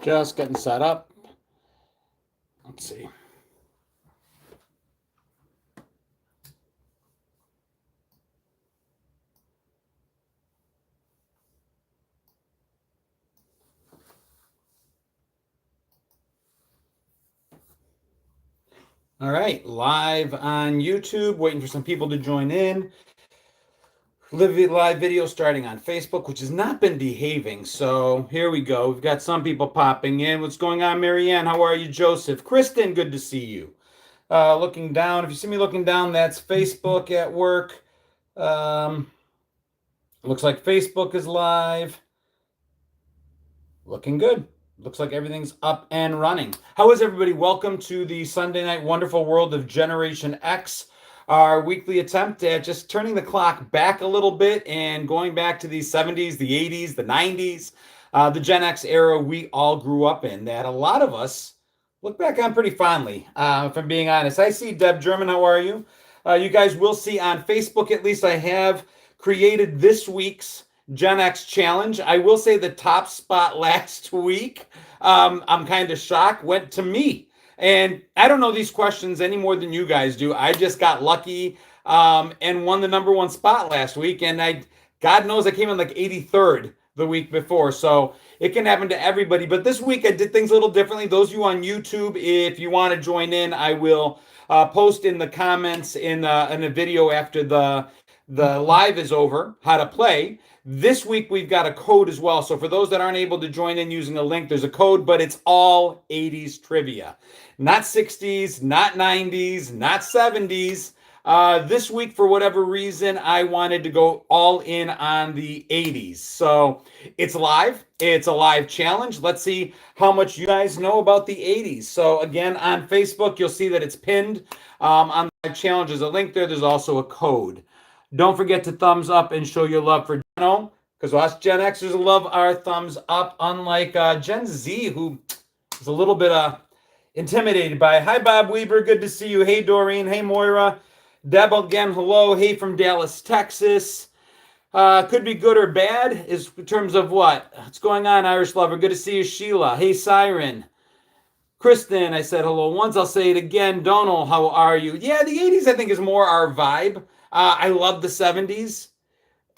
Just getting set up. Let's see. All right, live on YouTube, waiting for some people to join in. Live video starting on Facebook, which has not been behaving. So here we go. We've got some people popping in. What's going on, Marianne? How are you, Joseph? Kristen, good to see you. Looking down. If you see me looking down, that's Facebook at work. Looks like Facebook is live. Looking good. Looks like everything's up and running. How is everybody? Welcome to the Sunday night Wonderful World of Generation X, our weekly attempt at just turning the clock back a little bit and going back to the 70s, the 80s, the 90s, the Gen X era we all grew up in, that a lot of us look back on pretty fondly, if I'm being honest. I see Deb German. How are you? You guys will see on Facebook, at least, I have created this week's Gen X challenge. I will say the top spot last week, I'm kind of shocked, went to me. And I don't know these questions any more than you guys do. I just got lucky and won the number one spot last week. And God knows I came in like 83rd the week before. So it can happen to everybody. But this week I did things a little differently. Those of you on YouTube, if you want to join in, I will post in the comments in a video after the live is over how to play. This week, we've got a code as well. So for those that aren't able to join in using a link, there's a code, but it's all 80s trivia. Not 60s, not 90s, not 70s. This week, for whatever reason, I wanted to go all in on the 80s. So it's live. It's a live challenge. Let's see how much you guys know about the 80s. So again, on Facebook, you'll see that it's pinned on the challenge. There's a link there. There's also a code. Don't forget to thumbs up and show your love for Geno, because us Gen Xers love our thumbs up, unlike Gen Z, who is a little bit intimidated by. Hi, Bob Weber. Good to see you. Hey, Doreen. Hey, Moira. Deb again. Hello. Hey, from Dallas, Texas. Could be good or bad is in terms of what? What's going on, Irish lover? Good to see you, Sheila. Hey, Siren. Kristen, I said hello once. I'll say it again. Donald, how are you? Yeah, the 80s, I think, is more our vibe. I love the 70s,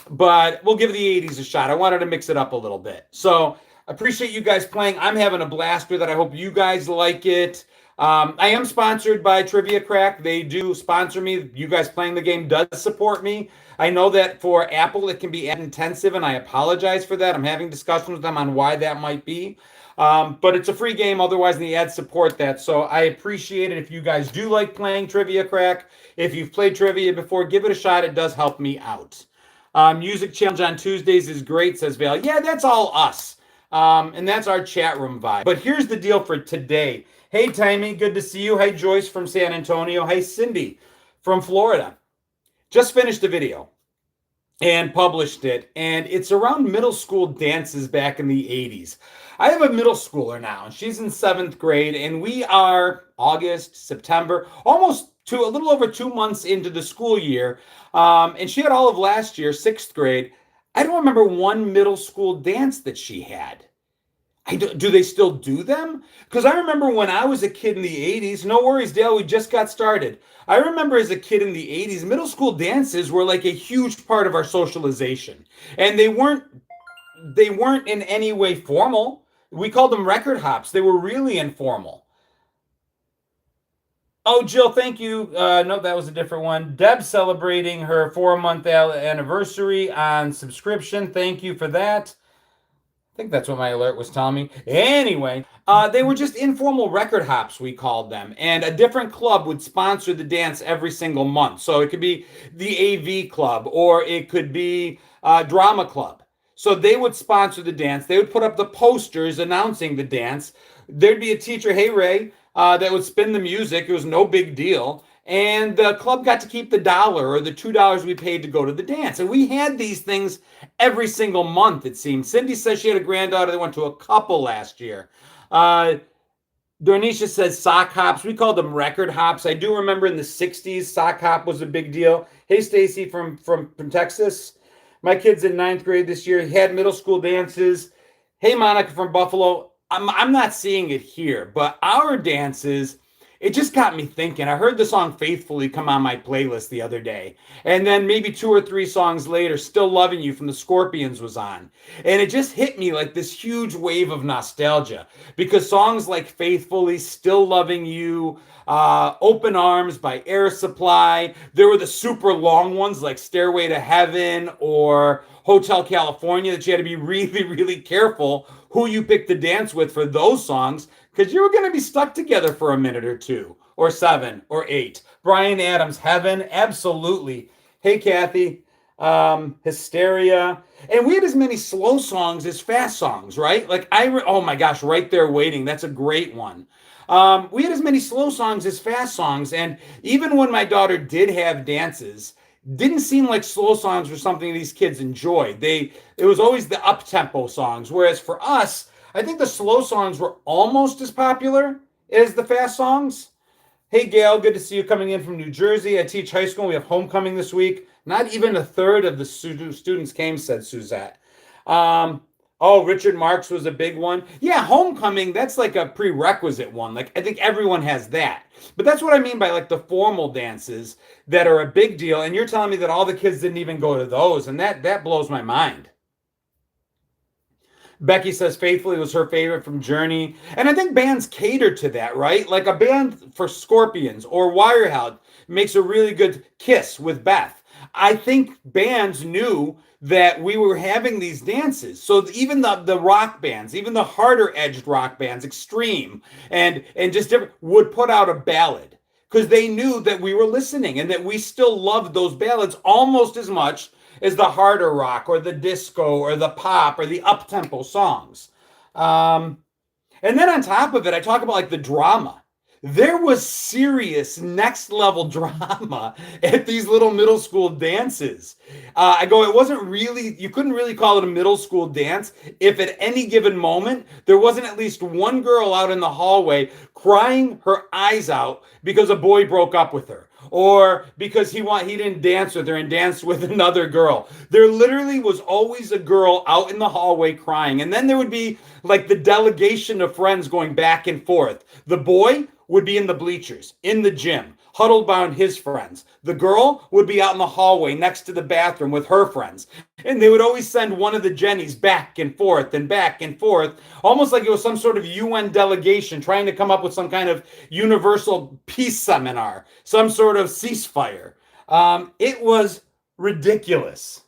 but we'll give the 80s a shot. I wanted to mix it up a little bit. So I appreciate you guys playing. I'm having a blast with it. I hope you guys like it. I am sponsored by Trivia Crack. They do sponsor me. You guys playing the game does support me. I know that for Apple, it can be ad intensive, and I apologize for that. I'm having discussions with them on why that might be. But it's a free game. Otherwise, the ads support that. So I appreciate it. If you guys do like playing Trivia Crack, if you've played trivia before, give it a shot. It does help me out. Music challenge on Tuesdays is great, says Val. Yeah, that's all us. And that's our chat room vibe. But here's the deal for today. Hey, Timmy, good to see you. Hey, Joyce from San Antonio. Hey, Cindy from Florida. Just finished a video and published it, and it's around middle school dances back in the 80s. I have a middle schooler now, and she's in 7th grade, and we are August, September, almost a little over 2 months into the school year, and she had all of last year, 6th grade. I don't remember one middle school dance that she had. Do they still do them? Because I remember when I was a kid in the 80s, no worries, Dale, we just got started. I remember as a kid in the 80s, middle school dances were like a huge part of our socialization. And they weren't in any way formal. We called them record hops. They were really informal. Oh, Jill, thank you. No, that was a different one. Deb celebrating her 4-month anniversary on subscription. Thank you for that. I think that's what my alert was telling me. Anyway, they were just informal record hops, we called them. And a different club would sponsor the dance every single month. So it could be the AV club, or it could be drama club. So they would sponsor the dance. They would put up the posters announcing the dance. There'd be a teacher, hey, Ray, that would spin the music. It was no big deal. And the club got to keep the $1 or the $2 we paid to go to the dance. And we had these things every single month, it seemed. Cindy says she had a granddaughter that went to a couple last year. Dornisha says sock hops. We called them record hops. I do remember in the 60s, sock hop was a big deal. Hey, Stacy from Texas. My kid's in 9th grade this year. He had middle school dances. Hey, Monica from Buffalo. I'm not seeing it here, but our dances, it just got me thinking. I heard the song Faithfully come on my playlist the other day. And then maybe two or three songs later, Still Loving You from the Scorpions was on. And it just hit me like this huge wave of nostalgia because songs like Faithfully, Still Loving You, Open Arms by Air Supply, there were the super long ones like Stairway to Heaven or Hotel California that you had to be really, really careful who you picked to dance with for those songs because you were going to be stuck together for a minute or two or 7 or 8. Brian Adams, Heaven, absolutely. Hey, Kathy, Hysteria. And we had as many slow songs as fast songs, right? Like, oh my gosh, Right There Waiting. That's a great one. We had as many slow songs as fast songs. And even when my daughter did have dances, didn't seem like slow songs were something these kids enjoyed. It was always the up tempo songs. Whereas for us, I think the slow songs were almost as popular as the fast songs. Hey Gail, good to see you coming in from New Jersey. I teach high school. We have homecoming this week. Not even a third of the students came, said Suzette. Oh, Richard Marx was a big one. Yeah, homecoming, that's like a prerequisite one. Like, I think everyone has that. But that's what I mean by like the formal dances that are a big deal. And you're telling me that all the kids didn't even go to those. And that blows my mind. Becky says Faithfully was her favorite from Journey. And I think bands cater to that, right? Like a band for Scorpions or Wirehouse makes a really good Kiss with Beth. I think bands knew that we were having these dances. So even the rock bands, even the harder edged rock bands, Extreme and just different, would put out a ballad because they knew that we were listening and that we still loved those ballads almost as much as the harder rock or the disco or the pop or the up-tempo songs. And then on top of it, I talk about like the drama. There was serious next level drama at these little middle school dances. It wasn't really, you couldn't really call it a middle school dance if at any given moment there wasn't at least one girl out in the hallway crying her eyes out because a boy broke up with her or because he didn't dance with her and danced with another girl. There literally was always a girl out in the hallway crying. And then there would be like the delegation of friends going back and forth. The boy would be in the bleachers, in the gym, huddled around his friends. The girl would be out in the hallway next to the bathroom with her friends. And they would always send one of the Jennies back and forth, almost like it was some sort of UN delegation trying to come up with some kind of universal peace seminar, some sort of ceasefire. It was ridiculous.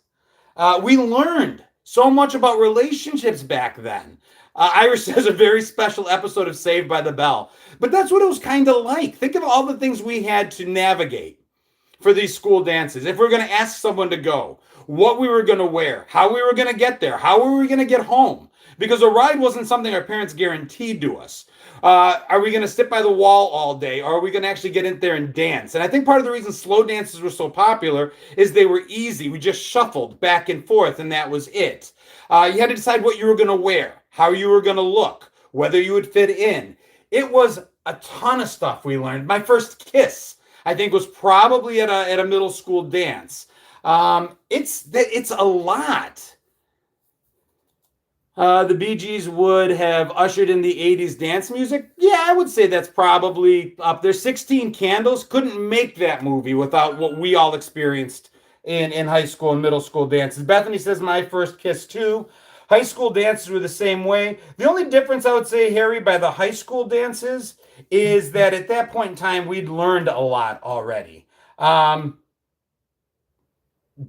We learned so much about relationships back then. Irish has a very special episode of Saved by the Bell. But that's what it was kind of like. Think of all the things we had to navigate for these school dances. If we're going to ask someone to go, what we were going to wear, how we were going to get there, how we were going to get home. Because a ride wasn't something our parents guaranteed to us. Are we going to sit by the wall all day? Or are we going to actually get in there and dance? And I think part of the reason slow dances were so popular is they were easy. We just shuffled back and forth, and that was it. You had to decide what you were going to wear, how you were going to look, whether you would fit in. It was a ton of stuff we learned. My first kiss, I think, was probably at a middle school dance. It's a lot. The Bee Gees would have ushered in the 80s dance music. Yeah, I would say that's probably up there. 16 Candles couldn't make that movie without what we all experienced in high school and middle school dances. Bethany says my first kiss too. High school dances were the same way. The only difference I would say, Harry, by the high school dances is that at that point in time, we'd learned a lot already.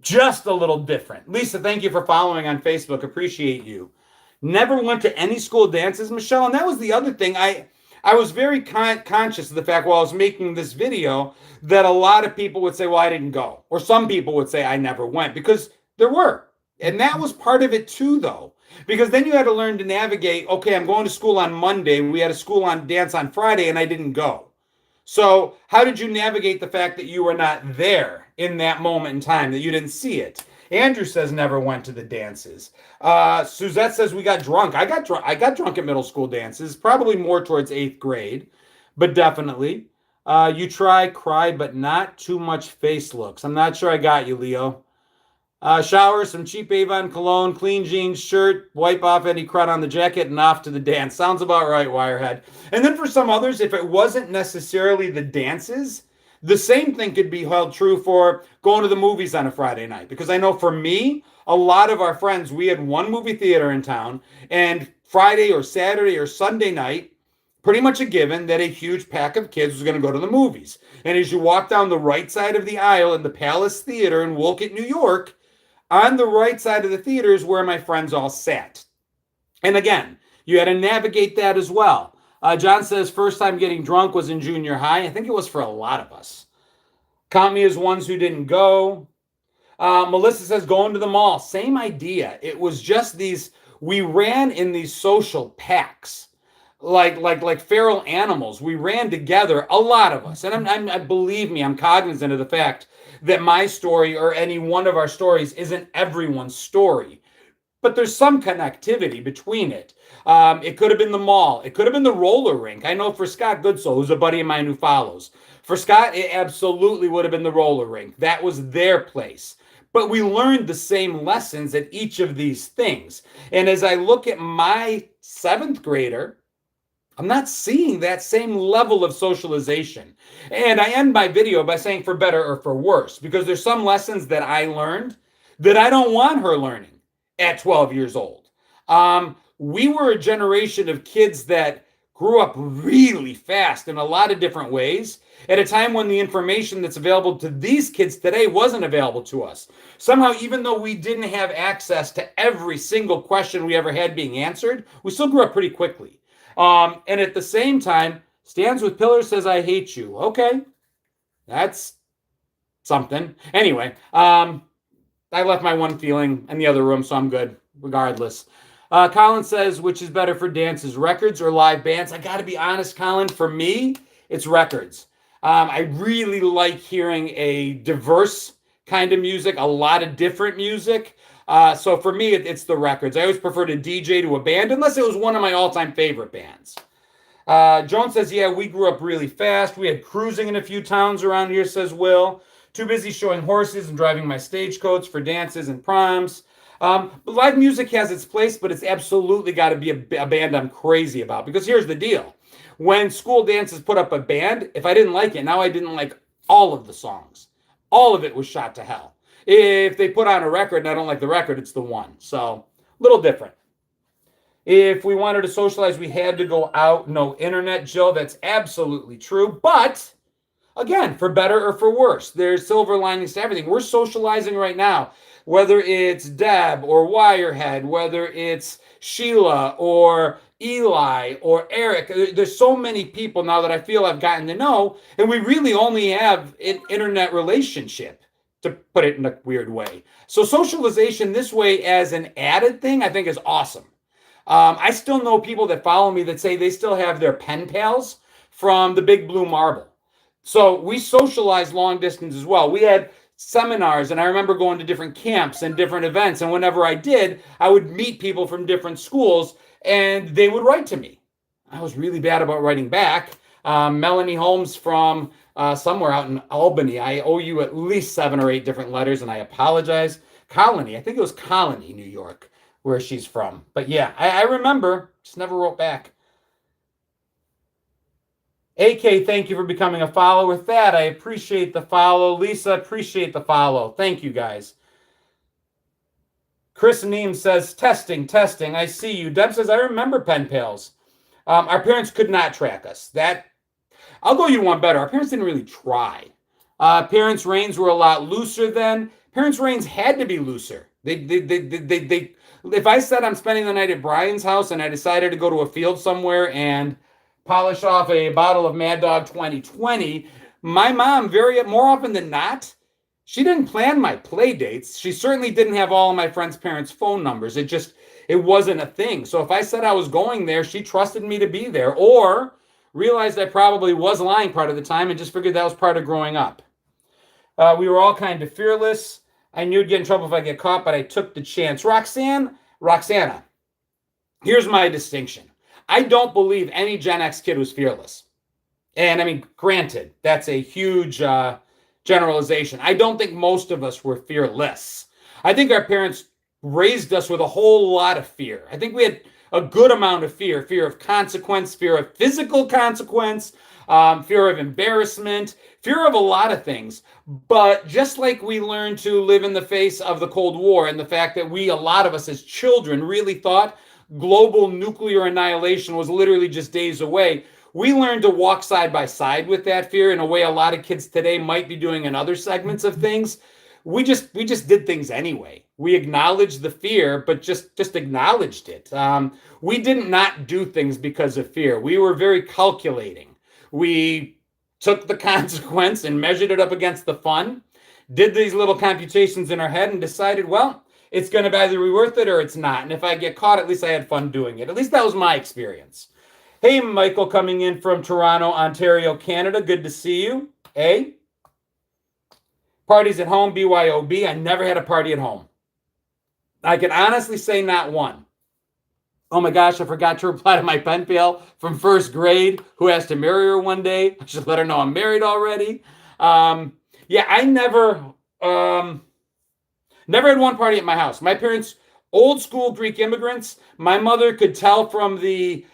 Just a little different. Lisa, thank you for following on Facebook. Appreciate you. Never went to any school dances, Michelle. And that was the other thing. I was very conscious of the fact while I was making this video that a lot of people would say, well, I didn't go. Or some people would say I never went because there were. And that was part of it too, though, because then you had to learn to navigate. Okay, I'm going to school on Monday. We had a school on dance on Friday and I didn't go. So how did you navigate the fact that you were not there in that moment in time, that you didn't see it? Andrew says never went to the dances. Suzette says we got drunk. I got drunk at middle school dances, probably more towards 8th grade, but definitely. You cry, but not too much face looks. I'm not sure I got you, Leo. Shower, some cheap Avon cologne, clean jeans, shirt, wipe off any crud on the jacket, and off to the dance. Sounds about right, Wirehead. And then for some others, if it wasn't necessarily the dances, the same thing could be held true for going to the movies on a Friday night. Because I know for me, a lot of our friends, we had one movie theater in town, and Friday or Saturday or Sunday night, pretty much a given that a huge pack of kids was going to go to the movies. And as you walk down the right side of the aisle in the Palace Theater in Wolcott, New York, on the right side of the theater is where my friends all sat. And again, you had to navigate that as well. John says, first time getting drunk was in junior high. I think it was for a lot of us. Count me as ones who didn't go. Melissa says, going to the mall. Same idea. It was just these, we ran in these social packs. Like feral animals. We ran together, a lot of us. And I'm believe me, I'm cognizant of the fact that my story or any one of our stories isn't everyone's story. But there's some connectivity between it. It could have been the mall. It could have been the roller rink. I know for Scott Goodsoul, who's a buddy of mine who follows. For Scott, it absolutely would have been the roller rink. That was their place. But we learned the same lessons at each of these things. And as I look at my 7th grader, I'm not seeing that same level of socialization. And I end my video by saying for better or for worse, because there's some lessons that I learned that I don't want her learning at 12 years old. We were a generation of kids that grew up really fast in a lot of different ways at a time when the information that's available to these kids today wasn't available to us. Somehow, even though we didn't have access to every single question we ever had being answered, we still grew up pretty quickly. And at the same time, Stands with Pillars says, I hate you. Okay. That's something. Anyway, I left my one feeling in the other room, so I'm good regardless. Colin says, which is better for dances, records or live bands? I got to be honest, Colin, for me, it's records. I really like hearing a diverse kind of music, a lot of different music. So for me, it's the records. I always prefer to DJ to a band, unless it was one of my all-time favorite bands. Joan says, yeah, we grew up really fast. We had cruising in a few towns around here, says Will. Too busy showing horses and driving my stagecoach for dances and proms. But live music has its place, but it's absolutely got to be a band I'm crazy about. Because here's the deal. When school dances put up a band, if I didn't like it, now I didn't like all of the songs. All of it was shot to hell. If they put on a record and I don't like the record, it's the one. So, a little different. If we wanted to socialize, we had to go out. No internet, Joe. That's absolutely true. But, again, for better or for worse, there's silver linings to everything. We're socializing right now. Whether it's Deb or Wirehead, whether it's Sheila or Eli or Eric. There's so many people now that I feel I've gotten to know, and we really only have an internet relationship, to put it in a weird way. So socialization this way as an added thing, I think is awesome. I still know people that follow me that say they still have their pen pals from the Big Blue Marble. So we socialize long distance as well. We had seminars, and I remember going to different camps and different events. And whenever I did, I would meet people from different schools, and they would write to me. I was really bad about writing back. Melanie Holmes from somewhere out in Albany. I owe you at least 7 or 8 different letters, and I apologize. Colony, I think it was Colony, New York, where she's from. But yeah, I remember, just never wrote back. AK, thank you for becoming a follower. With that, I appreciate the follow. Lisa, appreciate the follow. Thank you, guys. Chris Neem says, testing. I see you. Deb says, I remember pen pals. Our parents could not track us. That, I'll go you one better. Our parents didn't really try. Parents' reins were a lot looser then. Parents' reins had to be looser. If I said I'm spending the night at Brian's house and I decided to go to a field somewhere and polish off a bottle of Mad Dog 2020, my mom, more often than not, she didn't plan my play dates. She certainly didn't have all of my friends' parents' phone numbers. It wasn't a thing. So if I said I was going there, she trusted me to be there, or realized I probably was lying part of the time and just figured that was part of growing up. We were all kind of fearless. I knew I'd get in trouble if I get caught, but I took the chance. Roxana, here's my distinction. I don't believe any Gen X kid was fearless. And I mean, granted, that's a huge generalization. I don't think most of us were fearless. I think our parents raised us with a whole lot of fear. I think we had a good amount of fear of consequence, fear of physical consequence, fear of embarrassment, fear of a lot of things. But just like we learned to live in the face of the Cold War and the fact that a lot of us as children really thought global nuclear annihilation was literally just days away, we learned to walk side by side with that fear in a way a lot of kids today might be doing in other segments of things. We just did things anyway. We acknowledged the fear, but just acknowledged it. We didn't not do things because of fear. We were very calculating. We took the consequence and measured it up against the fun, did these little computations in our head and decided, well, it's going to either be worth it or it's not. And if I get caught, at least I had fun doing it. At least that was my experience. Hey, Michael, coming in from Toronto, Ontario, Canada. Good to see you. Hey. Parties at home, BYOB. I never had a party at home. I can honestly say not one. Oh my gosh, I forgot to reply to my pen pal from first grade who has to marry her one day. I should let her know I'm married already. Yeah, I never had one party at my house. My parents, old school Greek immigrants. My mother could tell from the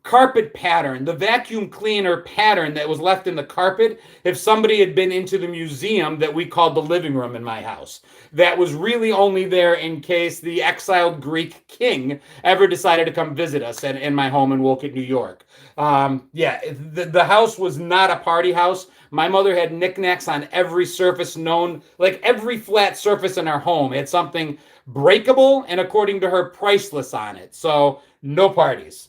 carpet pattern, the vacuum cleaner pattern that was left in the carpet, if somebody had been into the museum that we called the living room in my house. That was really only there in case the exiled Greek king ever decided to come visit us in my home in Woolcott, New York. Yeah, the house was not a party house. My mother had knickknacks on every surface known, like every flat surface in our home had something breakable and, according to her, priceless on it. So no parties.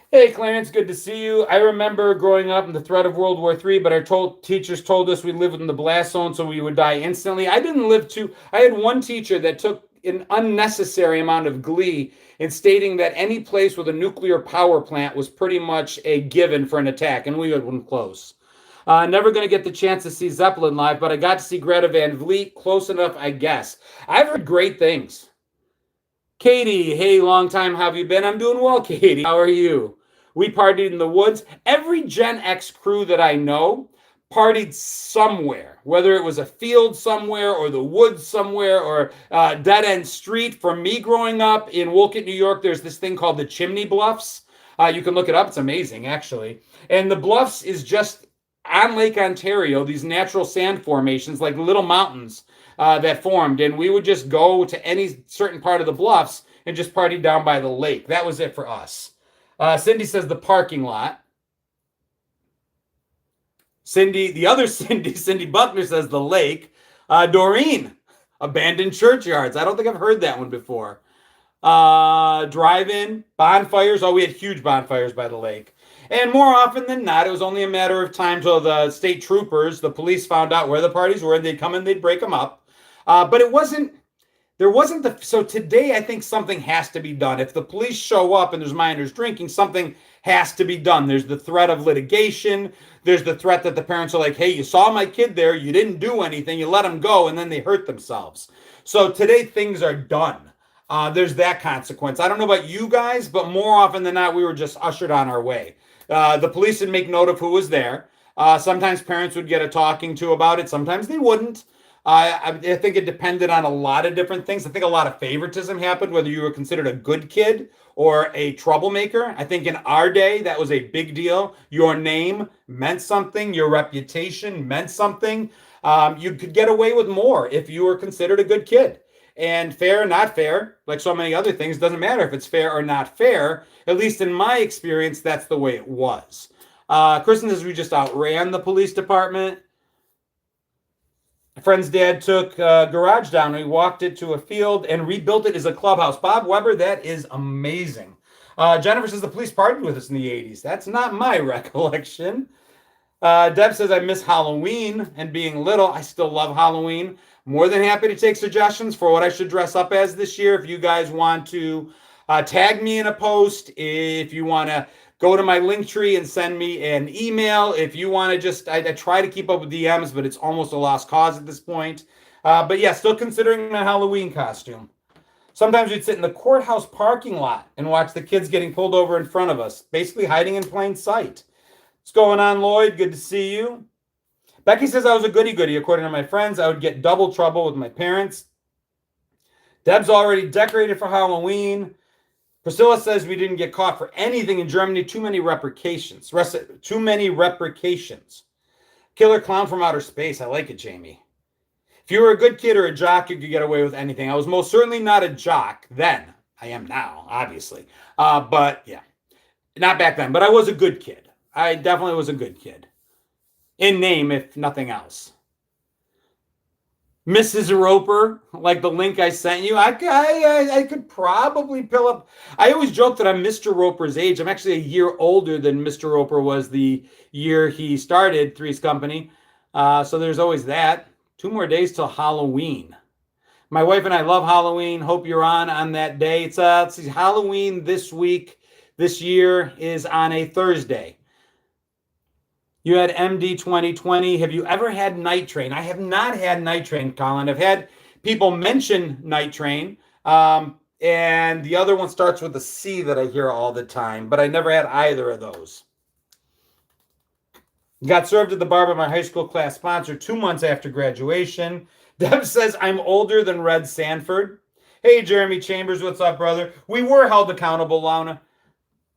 Hey, Clarence, good to see you. I remember growing up in the threat of World War III, but our teachers told us we lived in the blast zone, so we would die instantly. I didn't live to. I had one teacher that took an unnecessary amount of glee in stating that any place with a nuclear power plant was pretty much a given for an attack, and we wouldn't close. Never going to get the chance to see Zeppelin live, but I got to see Greta Van Vliet close enough, I guess. I've heard great things. Katie, hey, long time, how have you been? I'm doing well, Katie. How are you? We partied in the woods. Every Gen X crew that I know partied somewhere, whether it was a field somewhere or the woods somewhere or a dead-end street. For me growing up in Woolcott, New York, there's this thing called the Chimney Bluffs. You can look it up. It's amazing, actually. And the Bluffs is just on Lake Ontario, these natural sand formations, like little mountains that formed. And we would just go to any certain part of the Bluffs and just party down by the lake. That was it for us. Cindy says the parking lot. The other Cindy Buckner says the lake. Doreen, abandoned churchyards. I don't think I've heard that one before. Drive-in, bonfires. Oh, we had huge bonfires by the lake. And more often than not, it was only a matter of time till the state troopers, the police, found out where the parties were, and they'd come and they'd break them up. But so today I think something has to be done. If the police show up and there's minors drinking, something has to be done. There's the threat of litigation. There's the threat that the parents are like, hey, you saw my kid there, you didn't do anything, you let them go, and then they hurt themselves. So today things are done. There's that consequence. I don't know about you guys, but more often than not, we were just ushered on our way. The police would make note of who was there. Sometimes parents would get a talking to about it. Sometimes they wouldn't. I think it depended on a lot of different things. I think a lot of favoritism happened, whether you were considered a good kid or a troublemaker. I think in our day, that was a big deal. Your name meant something. Your reputation meant something. You could get away with more if you were considered a good kid. And fair or not fair, like so many other things, doesn't matter if it's fair or not fair. At least in my experience, that's the way it was. Kristen says we just outran the police department. A friend's dad took a garage down and he walked it to a field and rebuilt it as a clubhouse. Bob Weber, that is amazing. Jennifer says the police partied with us in the 80s. That's not my recollection. Deb says I miss Halloween and being little. I still love Halloween. More than happy to take suggestions for what I should dress up as this year. If you guys want to tag me in a post, if you want to go to my link tree and send me an email. If you want to just, I try to keep up with DMs, but it's almost a lost cause at this point. But yeah, still considering my Halloween costume. Sometimes we'd sit in the courthouse parking lot and watch the kids getting pulled over in front of us, basically hiding in plain sight. What's going on, Lloyd? Good to see you. Becky says I was a goody-goody. According to my friends, I would get double trouble with my parents. Deb's already decorated for Halloween. Priscilla says we didn't get caught for anything in Germany. Too many replications. Too many replications. Killer clown from outer space. I like it, Jamie. If you were a good kid or a jock, you could get away with anything. I was most certainly not a jock then. I am now, obviously. But yeah, not back then. But I was a good kid. I definitely was a good kid. In name, if nothing else. Mrs. Roper, like the link I sent you, I could probably pull up. I always joke that I'm Mr. Roper's age. I'm actually a year older than Mr. Roper was the year he started Three's Company. So there's always that. 2 more days till Halloween. My wife and I love Halloween. Hope you're on that day. It's Halloween this week. This year is on a Thursday. You had MD 2020. Have you ever had Night Train? I have not had Night Train, Colin. I've had people mention Night Train. And the other one starts with a C that I hear all the time, but I never had either of those. Got served at the bar by my high school class sponsor 2 months after graduation. Deb says, I'm older than Red Sanford. Hey, Jeremy Chambers, what's up, brother? We were held accountable, Launa.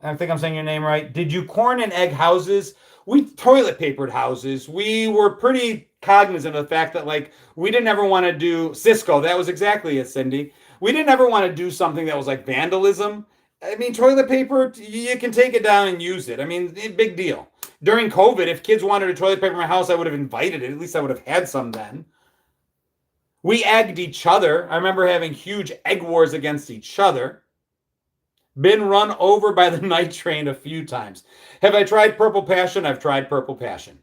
I think I'm saying your name right. Did you corn and egg houses? We toilet papered houses. We were pretty cognizant of the fact that, like, we didn't ever want to do Cisco. That was exactly it, Cindy. We didn't ever want to do something that was like vandalism. I mean, toilet paper, you can take it down and use it. I mean, big deal. During COVID, if kids wanted a toilet paper in my house, I would have invited it. At least I would have had some then. We egged each other. I remember having huge egg wars against each other. Been run over by the Night Train a few times. Have I tried Purple Passion? I've tried Purple Passion.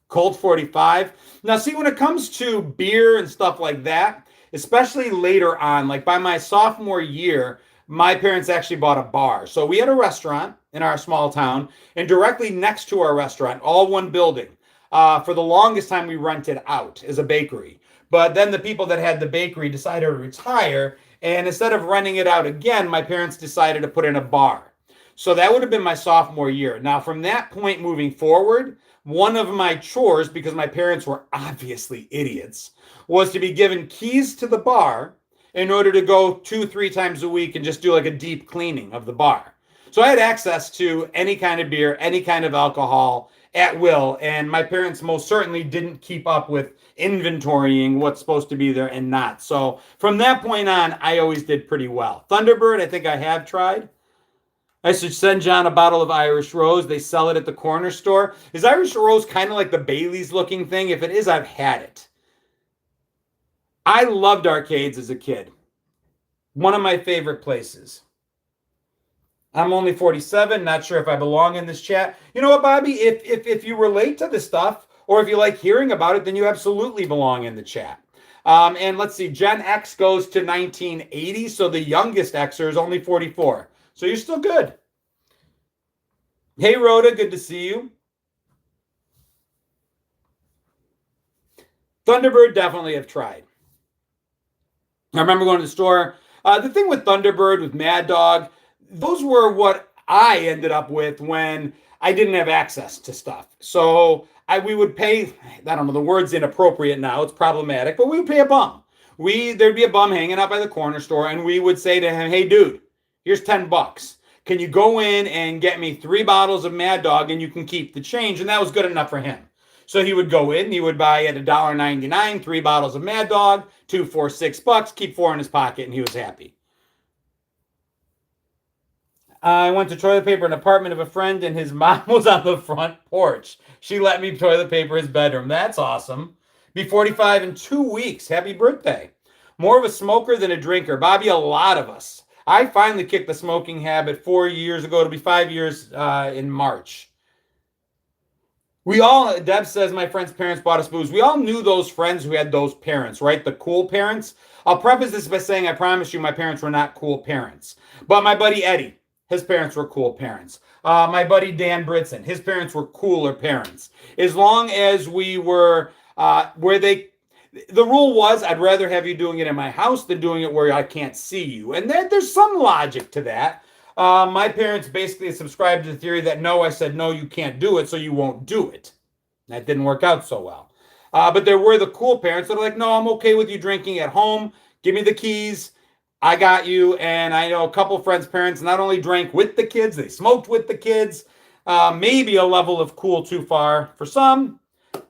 Colt 45. Now, see, when it comes to beer and stuff like that, especially later on, like by my sophomore year, my parents actually bought a bar. So we had a restaurant in our small town, and directly next to our restaurant, all one building. For the longest time, we rented out as a bakery. But then the people that had the bakery decided to retire, and instead of renting it out again, my parents decided to put in a bar. So that would have been my sophomore year. Now, from that point moving forward, one of my chores, because my parents were obviously idiots, was to be given keys to the bar in order to go 2-3 times a week and just do like a deep cleaning of the bar. So I had access to any kind of beer, any kind of alcohol at will, and my parents most certainly didn't keep up with inventorying what's supposed to be there and not. So from that point on, I always did pretty well. Thunderbird, I think I have tried. I should send John a bottle of Irish Rose. They sell it at the corner store. Is Irish Rose kind of like the Bailey's looking thing? If it is, I've had it. I loved arcades as a kid. One of my favorite places. I'm only 47, not sure if I belong in this chat. You know what, Bobby? If you relate to this stuff, or if you like hearing about it, then you absolutely belong in the chat. And let's see, Gen X goes to 1980, so the youngest Xer is only 44. So you're still good. Hey, Rhoda, good to see you. Thunderbird, definitely have tried. I remember going to the store. The thing with Thunderbird, with Mad Dog, those were what I ended up with when I didn't have access to stuff. So we would pay, I don't know, the word's inappropriate now, it's problematic, but we would pay a bum. There'd be a bum hanging out by the corner store, and we would say to him, hey, dude, here's $10. Can you go in and get me 3 bottles of Mad Dog, and you can keep the change? And that was good enough for him. So he would go in, he would buy at $1.99, 3 bottles of Mad Dog, 2 for $6, keep 4 in his pocket, and he was happy. I went to toilet paper an apartment of a friend, and his mom was on the front porch. She let me toilet paper his bedroom. That's awesome. Be 45 in 2 weeks. Happy birthday. More of a smoker than a drinker. Bobby, a lot of us. I finally kicked the smoking habit 4 years ago. It'll be 5 years in March. Deb says my friend's parents bought us booze. We all knew those friends who had those parents, right? The cool parents. I'll preface this by saying I promise you my parents were not cool parents. But my buddy Eddie, his parents were cool parents. My buddy Dan Britson, his parents were cooler parents. As long as we were the rule was I'd rather have you doing it in my house than doing it where I can't see you. And there's some logic to that. My parents basically subscribed to the theory that no, I said, no, you can't do it, so you won't do it. That didn't work out so well. But there were the cool parents that are like, no, I'm okay with you drinking at home. Give me the keys. I got you. And I know a couple friends' parents not only drank with the kids, they smoked with the kids. Maybe a level of cool too far for some,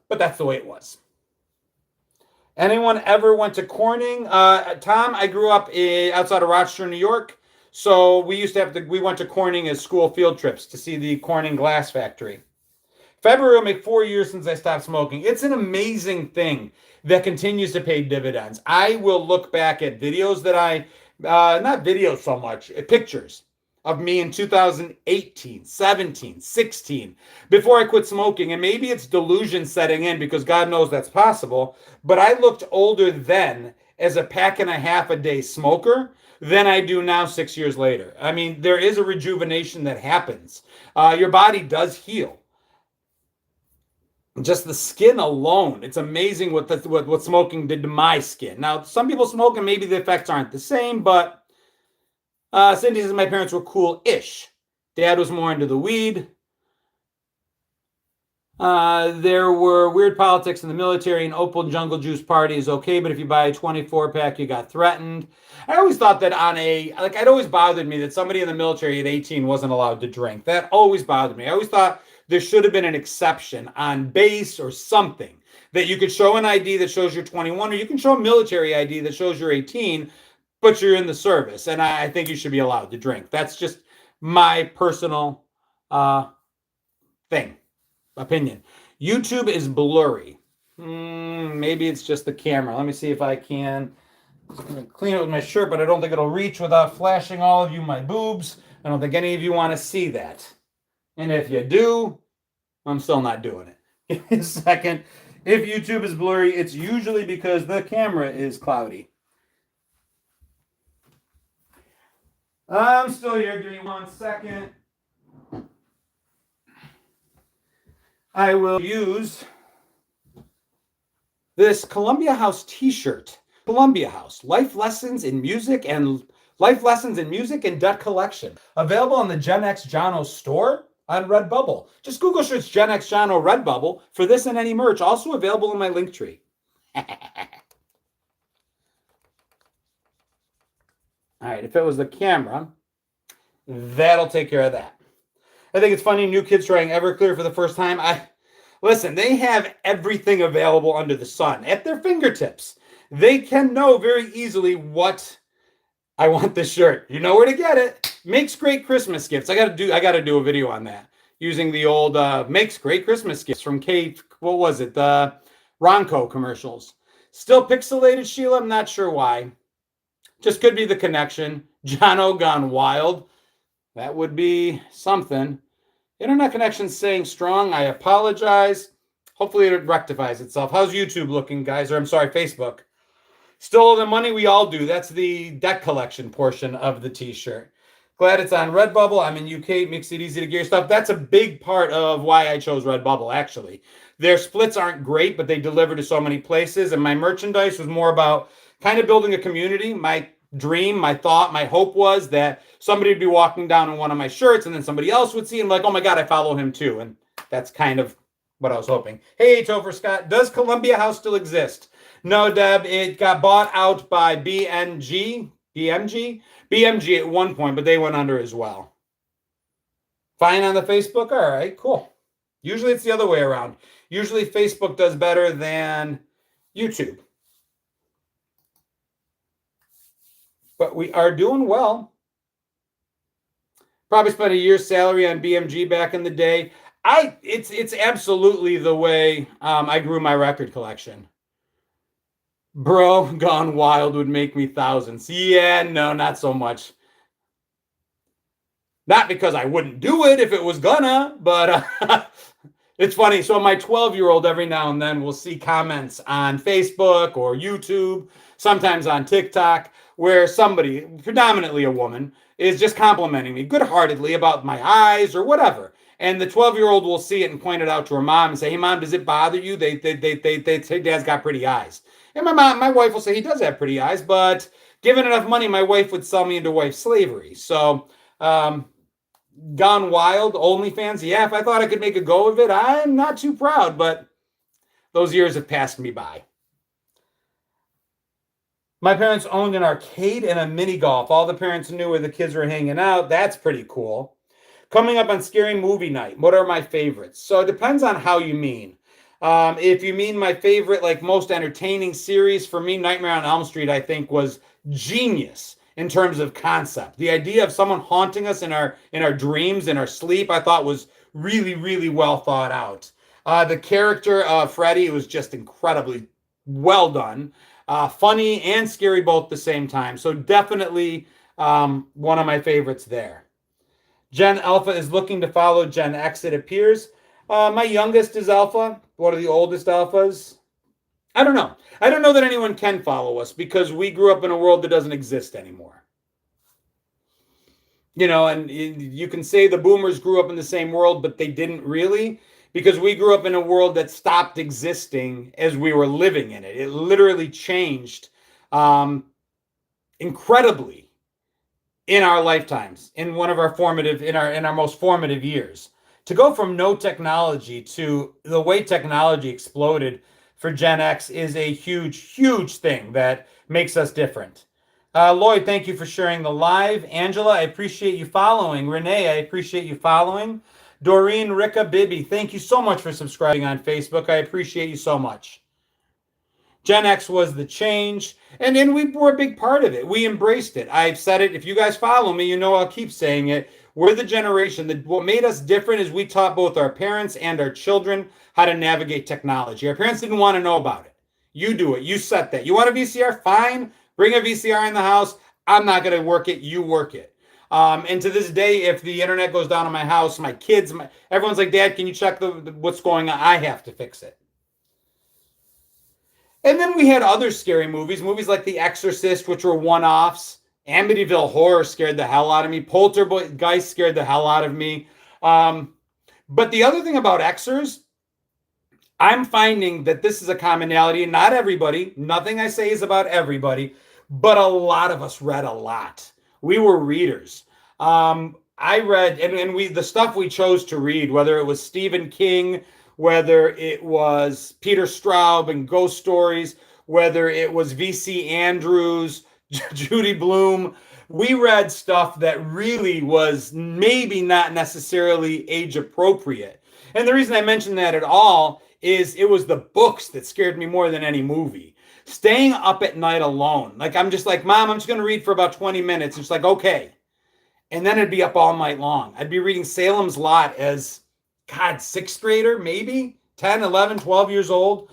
but that's the way it was. Anyone ever went to Corning? Tom, I grew up outside of Rochester, New York. So we used to we went to Corning as school field trips to see the Corning glass factory. February will make 4 years since I stopped smoking. It's an amazing thing that continues to pay dividends. I will look back at videos that not videos so much, pictures of me in 2018, 17, 16, before I quit smoking. And maybe it's delusion setting in because God knows that's possible. But I looked older then as a pack and a half a day smoker than I do now 6 years later. I mean, there is a rejuvenation that happens. Your body does heal. Just the skin alone, it's amazing what smoking did to my skin. Now, some people smoke and maybe the effects aren't the same, but Cindy says my parents were cool-ish. Dad was more into the weed. There were weird politics in the military, and Opal Jungle Juice party is okay, but if you buy a 24-pack, you got threatened. I always thought that it always bothered me that somebody in the military at 18 wasn't allowed to drink. That always bothered me. I always thought there should have been an exception on base or something that you could show an ID that shows you're 21, or you can show a military ID that shows you're 18, but you're in the service. And I think you should be allowed to drink. That's just my personal opinion. YouTube is blurry. Maybe it's just the camera. Let me see if I can. I'm just going to clean it with my shirt, but I don't think it'll reach without flashing all of you my boobs. I don't think any of you want to see that. And if you do, I'm still not doing it. Give me a second. If YouTube is blurry, it's usually because the camera is cloudy. I'm still here. Give me 1 second. I will use this Columbia House t-shirt. Columbia House, life lessons in music and debt collection. Available on the GenX Jono store on Redbubble. Just Google search GenX Jono Redbubble for this and any merch. Also available in my link tree. All right, if it was the camera, that'll take care of that. I think it's funny, new kids trying Everclear for the first time. Listen, they have everything available under the sun at their fingertips. They can know very easily what I want this shirt. You know where to get it. Makes great Christmas gifts. I gotta do a video on that using the old makes great Christmas gifts from what was it? The Ronco commercials. Still pixelated, Sheila. I'm not sure why. Just could be the connection. Jono gone wild. That would be something. Internet connection saying strong. I apologize. Hopefully it rectifies itself. How's YouTube looking, guys? Or I'm sorry, Facebook. Still owe the money, we all do. That's the debt collection portion of the t-shirt. Glad it's on Redbubble. I'm in UK. Makes it easy to get your stuff. That's a big part of why I chose Redbubble, actually. Their splits aren't great, but they deliver to so many places. And my merchandise was more about kind of building a community. My dream, my thought, my hope was that somebody would be walking down in one of my shirts and then somebody else would see and like, oh my God, I follow him too. And that's kind of what I was hoping. Hey, Topher Scott, does Columbia House still exist? No, Deb, it got bought out by BMG at one point, but they went under as well. Fine on the Facebook? All right, cool. Usually it's the other way around. Usually Facebook does better than YouTube. But we are doing well. Probably spent a year's salary on BMG back in the day. It's absolutely the way I grew my record collection. Bro, gone wild would make me thousands. Yeah, no, not so much. Not because I wouldn't do it if it was gonna, but it's funny. So my 12-year-old every now and then will see comments on Facebook or YouTube, sometimes on TikTok, where somebody, predominantly a woman, is just complimenting me good-heartedly about my eyes or whatever. And the 12-year-old will see it and point it out to her mom and say, hey, Mom, does it bother you? They say Dad's got pretty eyes. And my wife will say he does have pretty eyes, but given enough money, my wife would sell me into wife slavery. So Gone Wild, OnlyFans. Yeah, if I thought I could make a go of it, I'm not too proud, but those years have passed me by. My parents owned an arcade and a mini golf. All the parents knew where the kids were hanging out. That's pretty cool. Coming up on scary movie night, what are my favorites? So it depends on how you mean. If you mean my favorite, like most entertaining series, for me, Nightmare on Elm Street, I think was genius in terms of concept. The idea of someone haunting us in our dreams, in our sleep, I thought was really, really well thought out. The character of Freddy was just incredibly well done, funny and scary both at the same time. So definitely one of my favorites there. Gen Alpha is looking to follow Gen X, it appears. My youngest is Alpha, one of the oldest Alphas. I don't know. I don't know that anyone can follow us because we grew up in a world that doesn't exist anymore. You know, and you can say the boomers grew up in the same world, but they didn't really, because we grew up in a world that stopped existing as we were living in it. It literally changed incredibly in our lifetimes, in one of our formative, in our most formative years. To go from no technology to the way technology exploded for Gen X is a huge, huge thing that makes us different. Lloyd, thank you for sharing the live. Angela, I appreciate you following. Renee, I appreciate you following. Doreen, Rika, Bibby, thank you so much for subscribing on Facebook. I appreciate you so much. Gen X was the change, and then we were a big part of it. We embraced it. I've said it. If you guys follow me, you know I'll keep saying it. We're the generation that what made us different is we taught both our parents and our children how to navigate technology. Our parents didn't want to know about it. You do it. You set that. You want a VCR? Fine. Bring a VCR in the house. I'm not going to work it. You work it. And to this day, if the internet goes down in my house, my kids, everyone's like, Dad, can you check what's going on? I have to fix it. And then we had other scary movies like The Exorcist, which were one-offs. Amityville Horror scared the hell out of me. Poltergeist scared the hell out of me. But the other thing about Xers, I'm finding that this is a commonality. Not everybody. Nothing I say is about everybody. But a lot of us read a lot. We were readers. I read, and the stuff we chose to read, whether it was Stephen King, whether it was Peter Straub and ghost stories, whether it was V.C. Andrews, Judy Blume, we read stuff that really was maybe not necessarily age appropriate. And the reason I mention that at all is it was the books that scared me more than any movie. Staying up at night alone. Like, I'm just like, Mom, I'm just going to read for about 20 minutes. It's like, okay. And then I'd be up all night long. I'd be reading Salem's Lot as, God, sixth grader, maybe 10, 11, 12 years old,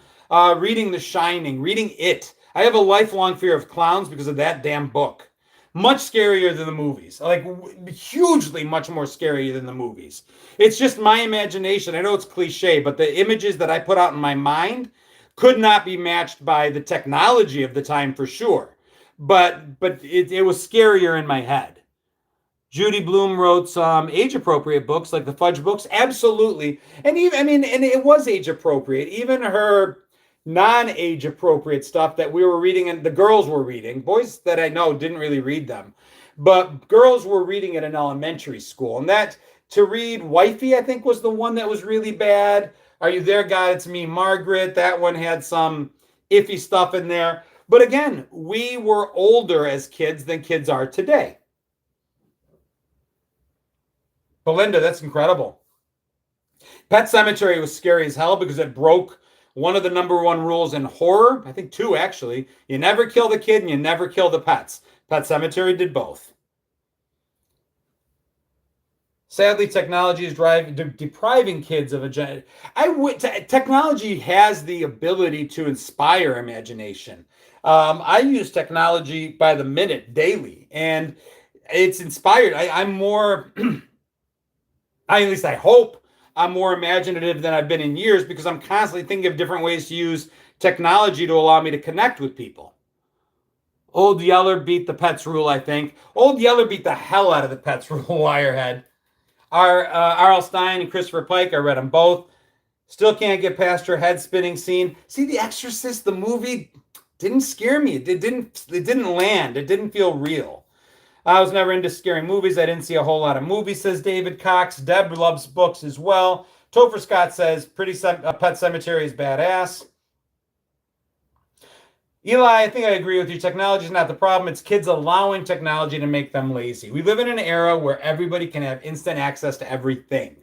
reading The Shining, reading It. I have a lifelong fear of clowns because of that damn book. Much scarier than the movies, like hugely much more scary than the movies. It's just my imagination. I know it's cliche, but the images that I put out in my mind could not be matched by the technology of the time for sure. But it was scarier in my head. Judy Blume wrote some age-appropriate books, like the Fudge books, absolutely. And even, and it was age-appropriate. Even her non-age-appropriate stuff that we were reading, and the girls were reading, boys that I know didn't really read them, but girls were reading it in elementary school. And that, to read Wifey, I think, was the one that was really bad. Are You There, God? It's Me, Margaret. That one had some iffy stuff in there. But again, we were older as kids than kids are today. Belinda, that's incredible. Pet Sematary was scary as hell because it broke one of the number one rules in horror. I think two, actually. You never kill the kid and you never kill the pets. Pet Sematary did both. Sadly, technology is depriving kids of a technology has the ability to inspire imagination. I use technology by the minute, daily, and it's inspired. I'm more, at least I hope, I'm more imaginative than I've been in years because I'm constantly thinking of different ways to use technology to allow me to connect with people. Old Yeller beat the Pets rule, I think. Old Yeller beat the hell out of the Pets rule, Wirehead. R.L. Stein and Christopher Pike, I read them both. Still can't get past her head spinning scene. See, The Exorcist, the movie, didn't scare me. It didn't land. It didn't feel real. I was never into scary movies. I didn't see a whole lot of movies, says David Cox. Deb loves books as well. Topher Scott says Pet Cemetery is badass. Eli, I think I agree with you. Technology is not the problem. It's kids allowing technology to make them lazy. We live in an era where everybody can have instant access to everything.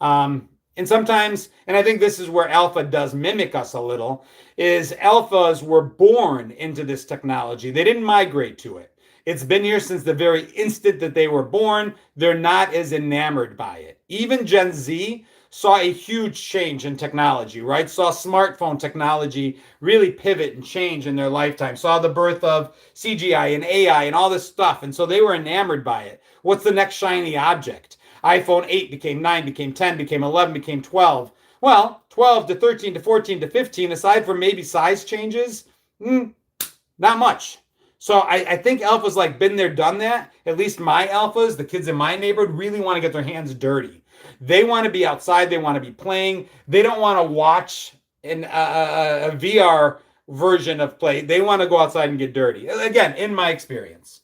And sometimes, and I think this is where alpha does mimic us a little, is alphas were born into this technology. They didn't migrate to it. It's been here since the very instant that they were born. They're not as enamored by it. Even Gen Z saw a huge change in technology, right? Saw smartphone technology really pivot and change in their lifetime. Saw the birth of CGI and AI and all this stuff. And so they were enamored by it. What's the next shiny object? iPhone 8 became 9, became 10, became 11, became 12. Well, 12 to 13 to 14 to 15, aside from maybe size changes, not much. So I think alphas like been there, done that. At least my alphas, the kids in my neighborhood, really want to get their hands dirty. They want to be outside. They want to be playing. They don't want to watch a VR version of play. They want to go outside and get dirty. Again, in my experience.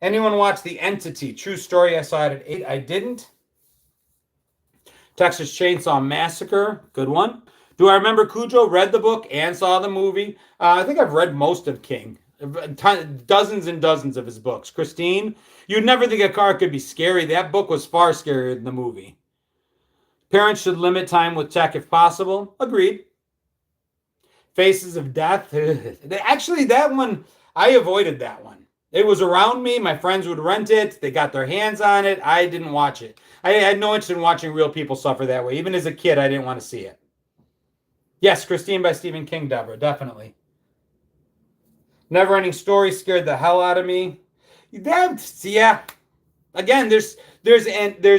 Anyone watch The Entity? True story. I saw it at 8. I didn't. Texas Chainsaw Massacre. Good one. Do I remember Cujo? Read the book and saw the movie. I think I've read most of King. Dozens and dozens of his books. Christine, you'd never think a car could be scary. That book was far scarier than the movie. Parents should limit time with tech if possible. Agreed. Faces of Death. Actually, that one, I avoided that one. It was around me. My friends would rent it. They got their hands on it. I didn't watch it. I had no interest in watching real people suffer that way. Even as a kid, I didn't want to see it. Yes, Christine by Stephen King, Deborah, definitely. Never Ending Story scared the hell out of me. Yeah. Again, there's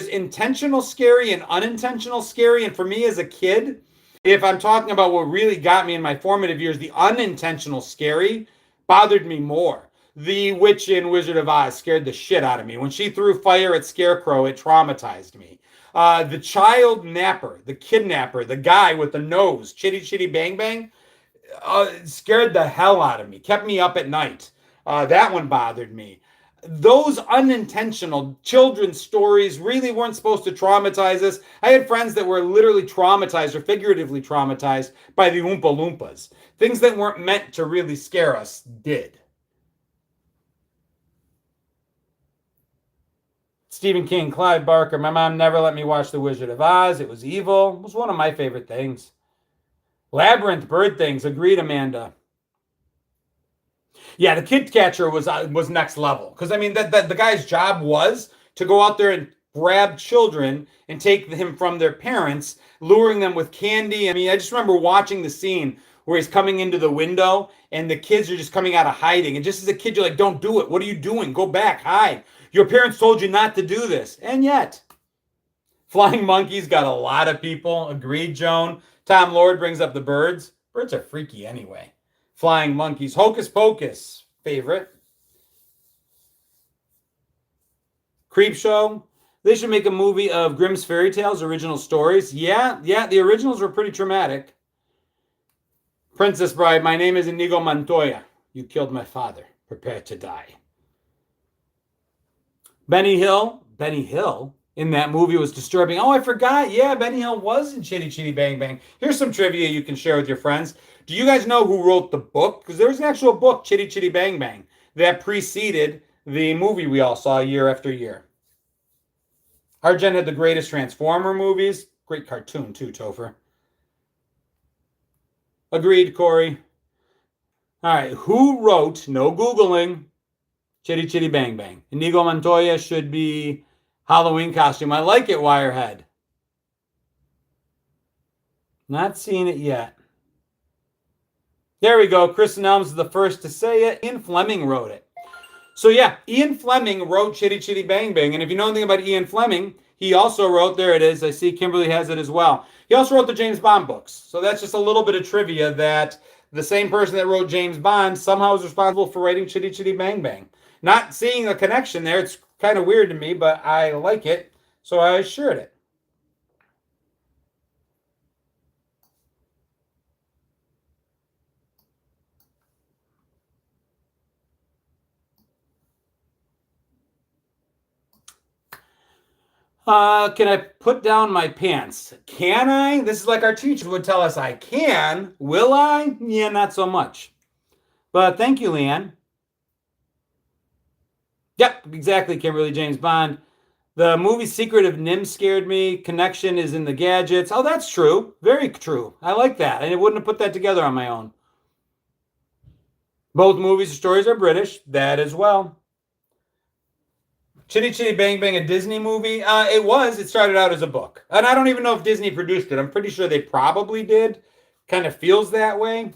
intentional scary and unintentional scary. And for me as a kid, if I'm talking about what really got me in my formative years, the unintentional scary bothered me more. The witch in Wizard of Oz scared the shit out of me. When she threw fire at Scarecrow, it traumatized me. The child napper, the kidnapper, the guy with the nose, Chitty Chitty Bang Bang, scared the hell out of me, kept me up at night. That one bothered me. Those unintentional children's stories really weren't supposed to traumatize us. I had friends that were literally traumatized or figuratively traumatized by the Oompa Loompas. Things that weren't meant to really scare us did. Stephen King, Clive Barker. My mom never let me watch The Wizard of Oz. It was evil. It was one of my favorite things. Labyrinth, Bird Things. Agreed, Amanda. Yeah, the kid catcher was next level, because I mean that the guy's job was to go out there and grab children and take him from their parents, luring them with candy. I mean, I just remember watching the scene where he's coming into the window and the kids are just coming out of hiding, and just as a kid you're like, don't do it. What are you doing? Go back, hide. Your parents told you not to do this. And yet, Flying Monkeys got a lot of people. Agreed, Joan. Tom Lord brings up the birds. Birds are freaky anyway. Flying Monkeys. Hocus Pocus. Favorite. Creepshow. They should make a movie of Grimm's Fairy Tales, original stories. Yeah, the originals were pretty traumatic. Princess Bride. My name is Inigo Montoya. You killed my father. Prepare to die. Benny Hill. Benny Hill in that movie was disturbing. Oh, I forgot. Yeah, Benny Hill was in Chitty Chitty Bang Bang. Here's some trivia you can share with your friends. Do you guys know who wrote the book? Because there was an actual book, Chitty Chitty Bang Bang, that preceded the movie we all saw year after year. Our gen had the greatest Transformer movies. Great cartoon, too, Topher. Agreed, Corey. All right, who wrote, no Googling, Chitty Chitty Bang Bang? Inigo Montoya should be Halloween costume. I like it, Wirehead. Not seen it yet. There we go. Kristen Elms is the first to say it. Ian Fleming wrote it. So yeah, Ian Fleming wrote Chitty Chitty Bang Bang. And if you know anything about Ian Fleming, he also wrote, there it is. I see Kimberly has it as well. He also wrote the James Bond books. So that's just a little bit of trivia that the same person that wrote James Bond somehow is responsible for writing Chitty Chitty Bang Bang. Not seeing a connection there. It's kind of weird to me, but I like it. So I shared it. Can I put down my pants? Can I? This is like our teacher would tell us I can. Will I? Yeah, not so much. But thank you, Leanne. Yep, exactly, Kimberly James Bond. The movie Secret of Nim scared me. Connection is in the gadgets. Oh, that's true. Very true. I like that. I wouldn't have put that together on my own. Both movies and stories are British. That as well. Chitty Chitty Bang Bang, a Disney movie? It was. It started out as a book. And I don't even know if Disney produced it. I'm pretty sure they probably did. Kind of feels that way.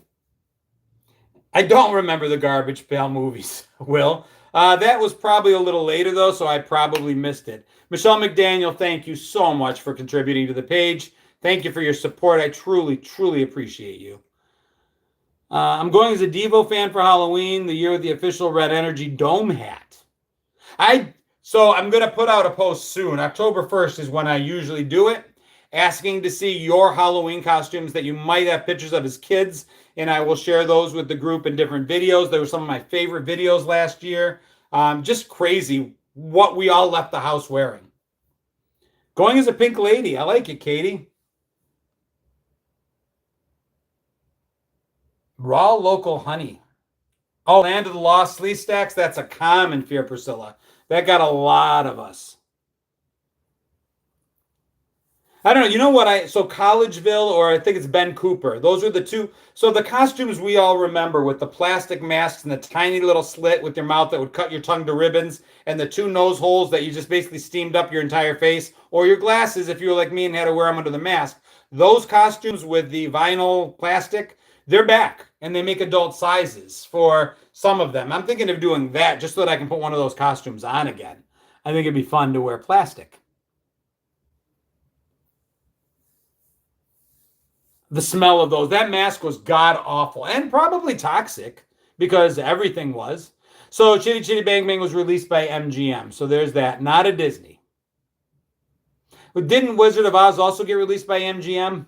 I don't remember the Garbage Pail movies, Will. That was probably a little later, though, so I probably missed it. Michelle McDaniel, thank you so much for contributing to the page. Thank you for your support. I truly, truly appreciate you. I'm going as a Devo fan for Halloween, the year with the official Red Energy Dome hat. So I'm going to put out a post soon. October 1st is when I usually do it, asking to see your Halloween costumes that you might have pictures of as kids, and I will share those with the group in different videos. They were some of my favorite videos last year. Just crazy what we all left the house wearing. Going as a pink lady. I like it, Katie. Raw local honey. Oh, Land of the Lost Slee Stacks. That's a common fear, Priscilla. That got a lot of us. I don't know. You know what? So Collegeville, or I think it's Ben Cooper. Those are the two. So the costumes we all remember, with the plastic masks and the tiny little slit with your mouth that would cut your tongue to ribbons, and the two nose holes that you just basically steamed up your entire face, or your glasses if you were like me and had to wear them under the mask. Those costumes with the vinyl plastic, they're back, and they make adult sizes for some of them. I'm thinking of doing that just so that I can put one of those costumes on again. I think it'd be fun to wear plastic. The smell of those, that mask was god awful and probably toxic because everything was. So Chitty Chitty Bang Bang was released by MGM. So there's that. Not a Disney. But didn't Wizard of Oz also get released by MGM?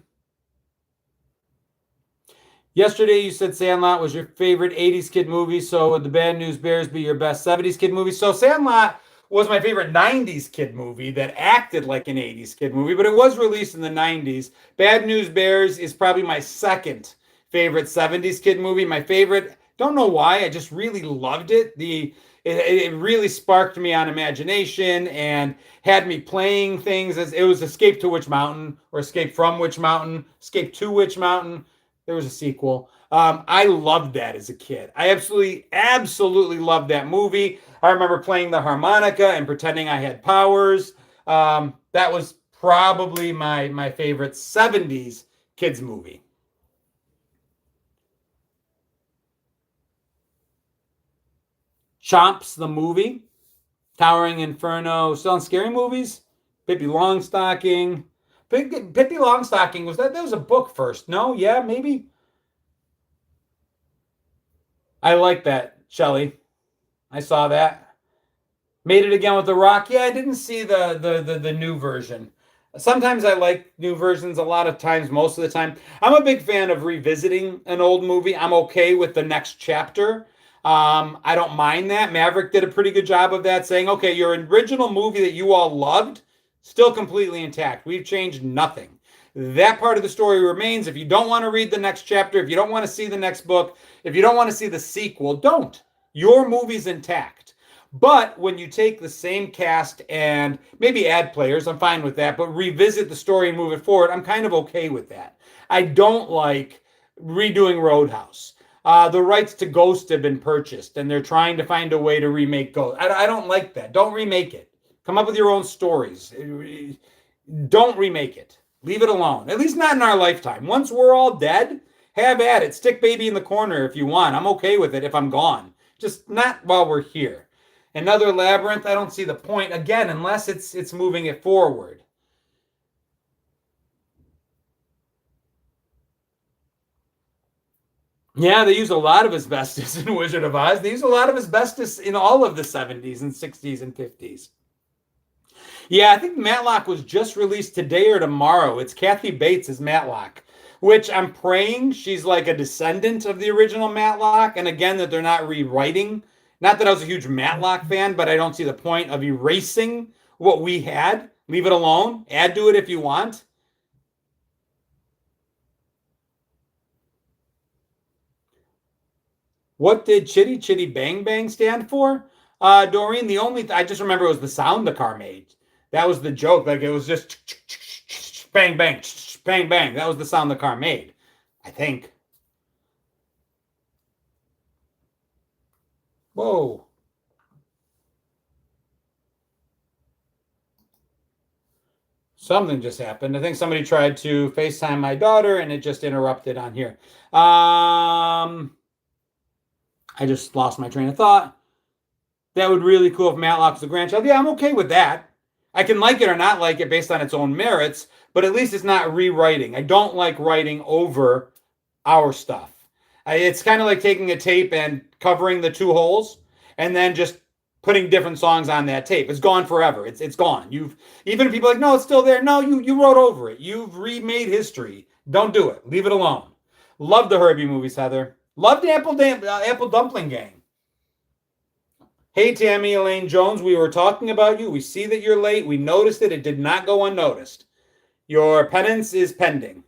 Yesterday you said Sandlot was your favorite 80s kid movie. So would the Bad News Bears be your best 70s kid movie? So Sandlot was my favorite 90s kid movie that acted like an 80s kid movie, but it was released in the 90s. Bad News Bears is probably my second favorite 70s kid movie. My favorite, don't know why, I just really loved it. It really sparked me on imagination and had me playing things. As it was Escape to Witch Mountain, or Escape from Witch Mountain, Escape to Witch Mountain. There was a sequel. I loved that as a kid. I absolutely loved that movie. I remember playing the harmonica and pretending I had powers. That was probably my favorite 70s kids movie. Chomps, the movie. Towering Inferno. Still on scary movies? Pippi Longstocking. Pippi Longstocking, that was a book first? No? Yeah, maybe? I like that, Shelley. I saw that. Made It Again with The Rock. Yeah, I didn't see the new version. Sometimes I like new versions, a lot of times, most of the time. I'm a big fan of revisiting an old movie. I'm okay with the next chapter. I don't mind that. Maverick did a pretty good job of that, saying, okay, your original movie that you all loved, still completely intact. We've changed nothing. That part of the story remains. If you don't want to read the next chapter, if you don't want to see the next book, if you don't want to see the sequel, don't. Your movie's intact. But when you take the same cast and maybe add players, I'm fine with that, but revisit the story and move it forward, I'm kind of okay with that. I don't like redoing Roadhouse. The rights to Ghost have been purchased, and they're trying to find a way to remake Ghost. I don't like that. Don't remake it. Come up with your own stories. Don't remake it. Leave it alone. At least not in our lifetime. Once we're all dead, have at it. Stick baby in the corner if you want. I'm okay with it if I'm gone. Just not while we're here. Another Labyrinth, I don't see the point. Again, unless it's moving it forward. Yeah, they use a lot of asbestos in Wizard of Oz. They use a lot of asbestos in all of the 70s and 60s and 50s. Yeah, I think Matlock was just released today or tomorrow. It's Kathy Bates as Matlock, which I'm praying she's like a descendant of the original Matlock. And again, that they're not rewriting. Not that I was a huge Matlock fan, but I don't see the point of erasing what we had. Leave it alone. Add to it if you want. What did Chitty Chitty Bang Bang stand for? Doreen, I just remember it was the sound the car made. That was the joke. Like it was just bang, bang, bang, bang. That was the sound the car made, I think. Whoa. Something just happened. I think somebody tried to FaceTime my daughter and it just interrupted on here. I just lost my train of thought. That would be really cool if Matlock was a grandchild. Yeah, I'm okay with that. I can like it or not like it based on its own merits, but at least it's not rewriting. I don't like writing over our stuff. It's kind of like taking a tape and covering the two holes and then just putting different songs on that tape. It's gone forever. It's gone. You've even people are like, no, it's still there. No, you wrote over it. You've remade history. Don't do it. Leave it alone. Love the Herbie movies, Heather. Loved Apple Dumpling Gang. Hey, Tammy Elaine Jones, we were talking about you. We see that you're late. We noticed it. It did not go unnoticed. Your penance is pending.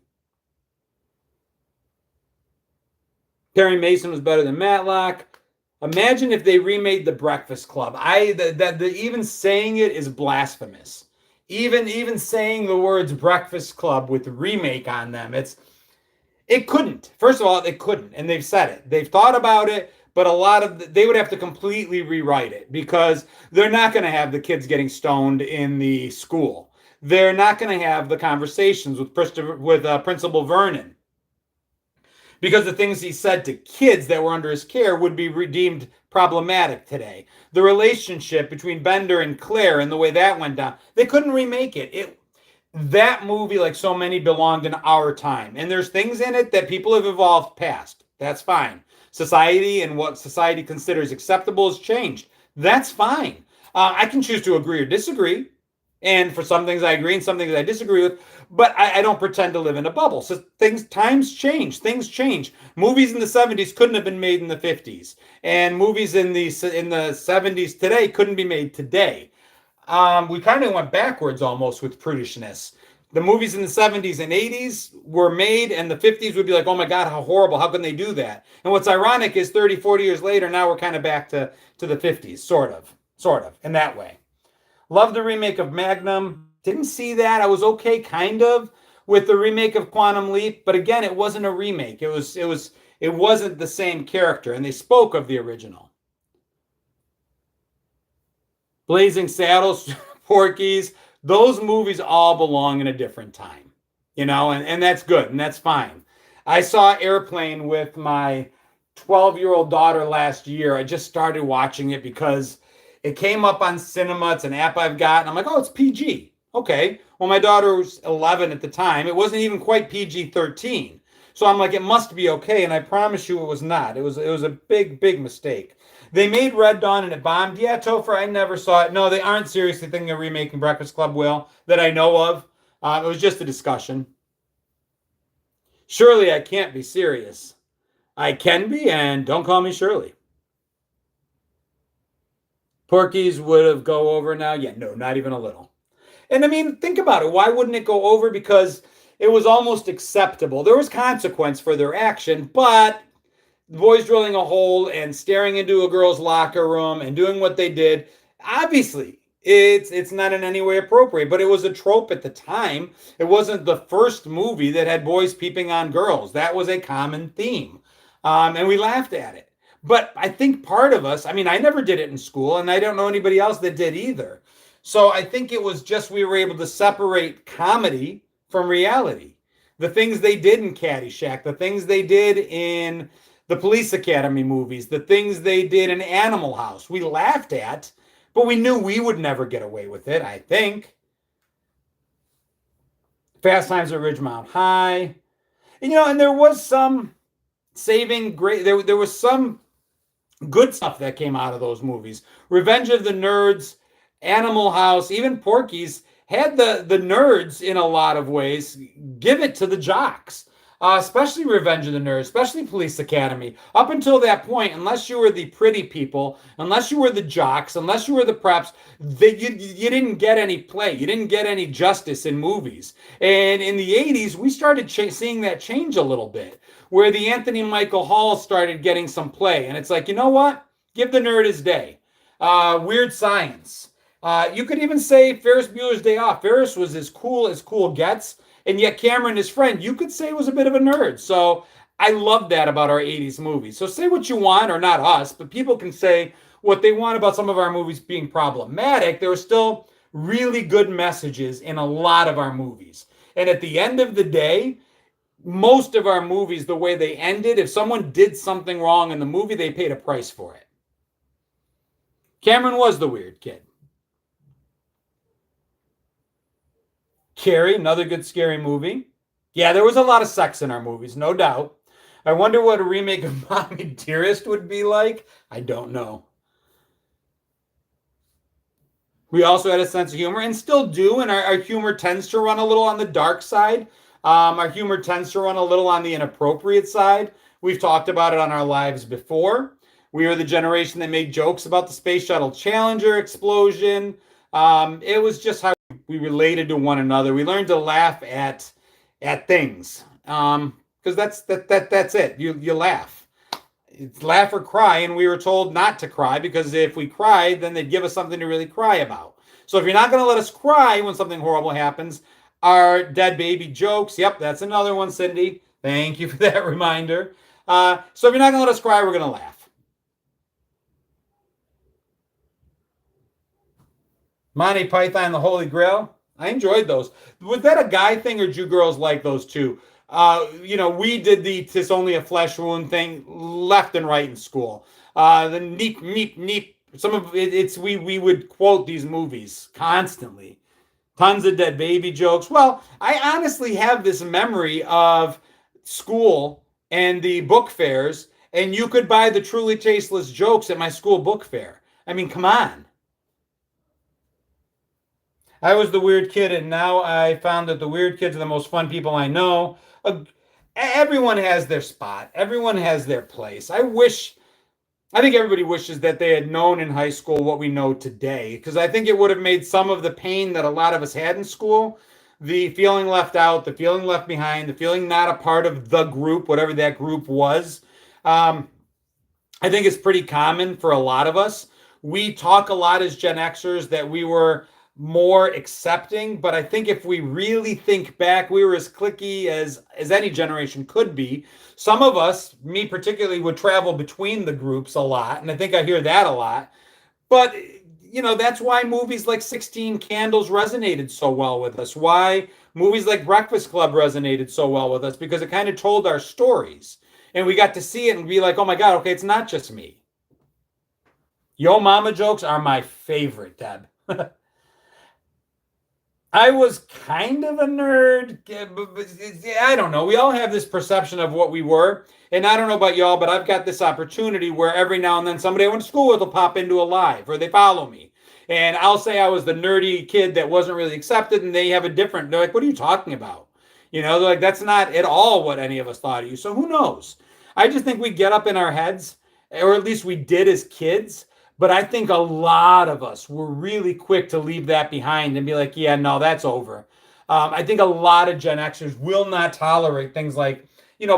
Perry Mason was better than Matlock. Imagine if they remade The Breakfast Club. Even saying it is blasphemous. Even saying the words Breakfast Club with remake on them, it couldn't. First of all, it couldn't, and they've said it. They've thought about it, but they would have to completely rewrite it because they're not going to have the kids getting stoned in the school. They're not going to have the conversations with Principal Vernon because the things he said to kids that were under his care would be deemed problematic today. The relationship between Bender and Claire and the way that went down, they couldn't remake it. That movie, like so many, belonged in our time. And there's things in it that people have evolved past. That's fine. Society and what society considers acceptable has changed. That's fine. I can choose to agree or disagree. And for some things I agree and some things I disagree with. But I don't pretend to live in a bubble. So times change. Things change. Movies in the 70s couldn't have been made in the 50s. And movies in the 70s today couldn't be made today. We kind of went backwards almost with prudishness. The movies in the 70s and 80s were made, and the 50s would be like, oh my God, how horrible. How can they do that? And what's ironic is 30, 40 years later, now we're kind of back to the 50s, sort of, in that way. Love the remake of Magnum. Didn't see that. I was okay, kind of, with the remake of Quantum Leap. But again, it wasn't a remake. It wasn't the same character, and they spoke of the original. Blazing Saddles, Porky's, those movies all belong in a different time, and that's good, and that's fine. I saw Airplane with my 12-year-old daughter last year. I just started watching it because it came up on cinema. It's an app I've got, and I'm like, oh, it's PG. Okay. Well, my daughter was 11 at the time. It wasn't even quite PG-13. So I'm like, it must be okay, and I promise you it was not. It was a big, big mistake. They made Red Dawn and it bombed. Yeah, Topher, I never saw it. No, they aren't seriously thinking of remaking Breakfast Club, Will, that I know of. It was just a discussion. Surely I can't be serious. I can be, and don't call me Shirley. Porky's would have go over now? Yeah, no, not even a little. And I mean, think about it. Why wouldn't it go over? Because it was almost acceptable. There was consequence for their action, but the boys drilling a hole and staring into a girl's locker room and doing what they did, obviously, it's not in any way appropriate, but it was a trope at the time. It wasn't the first movie that had boys peeping on girls. That was a common theme, and we laughed at it. But I think part of us, I mean, I never did it in school, and I don't know anybody else that did either. So I think it was just we were able to separate comedy from reality. The things they did in Caddyshack, the things they did in the Police Academy movies, the things they did in Animal House, we laughed at, but we knew we would never get away with it, I think. Fast Times at Ridgemont High. And there was some saving grace. There was some good stuff that came out of those movies. Revenge of the Nerds, Animal House, even Porky's had the nerds in a lot of ways give it to the jocks. especially Revenge of the Nerds, especially Police Academy. Up until that point, unless you were the pretty people, unless you were the jocks, unless you were the preps, you didn't get any play. You didn't get any justice in movies. And in the 80s, we started seeing that change a little bit, where the Anthony Michael Hall started getting some play. And it's like, you know what? Give the nerd his day. Weird Science. You could even say Ferris Bueller's Day Off. Ferris was as cool gets, and yet Cameron, his friend, you could say was a bit of a nerd. So I love that about our 80s movies. So say what you want, or not us, but people can say what they want about some of our movies being problematic. There were still really good messages in a lot of our movies. And at the end of the day, most of our movies, the way they ended, if someone did something wrong in the movie, they paid a price for it. Cameron was the weird kid. Carrie, another good scary movie. Yeah, there was a lot of sex in our movies, no doubt. I wonder what a remake of Mommy Dearest would be like. I don't know. We also had a sense of humor, and still do, and our humor tends to run a little on the dark side. Our humor tends to run a little on the inappropriate side. We've talked about it on our lives before. We were the generation that made jokes about the Space Shuttle Challenger explosion. It was just how we related to one another. We learned to laugh at things, because that's it. You laugh. It's laugh or cry, and we were told not to cry, because if we cried, then they'd give us something to really cry about. So if you're not going to let us cry when something horrible happens, our dead baby jokes. Yep, that's another one, Cindy. Thank you for that reminder. So if you're not going to let us cry, we're going to laugh. Monty Python and the Holy Grail. I enjoyed those. Was that a guy thing, or do you girls like those too? We did the "'tis only a flesh wound" thing left and right in school. The neep neep neep. Some of it's we would quote these movies constantly. Tons of dead baby jokes. Well, I honestly have this memory of school and the book fairs, and you could buy the Truly Tasteless jokes at my school book fair. I mean, come on. I was the weird kid, and now I found that the weird kids are the most fun people I know. Everyone has their spot. Everyone has their place. I think everybody wishes that they had known in high school what we know today, because I think it would have made some of the pain that a lot of us had in school, the feeling left out, the feeling left behind, the feeling not a part of the group, whatever that group was. I think it's pretty common for a lot of us. We talk a lot as Gen Xers that we were more accepting, but I think if we really think back, we were as cliquey as any generation could be. Some of us, me particularly, would travel between the groups a lot, and I think I hear that a lot. But that's why movies like 16 Candles resonated so well with us, why movies like Breakfast Club resonated so well with us, because it kind of told our stories, and we got to see it and be like, oh my god, okay, it's not just me. Yo mama jokes are my favorite, Deb. I was kind of a nerd. I don't know. We all have this perception of what we were. And I don't know about y'all, but I've got this opportunity where every now and then somebody I went to school with will pop into a live, or they follow me. And I'll say I was the nerdy kid that wasn't really accepted, and they have they're like, what are you talking about? They're like, that's not at all what any of us thought of you. So who knows? I just think we get up in our heads, or at least we did as kids. But I think a lot of us were really quick to leave that behind and be like, yeah, no, that's over. I think a lot of Gen Xers will not tolerate things like,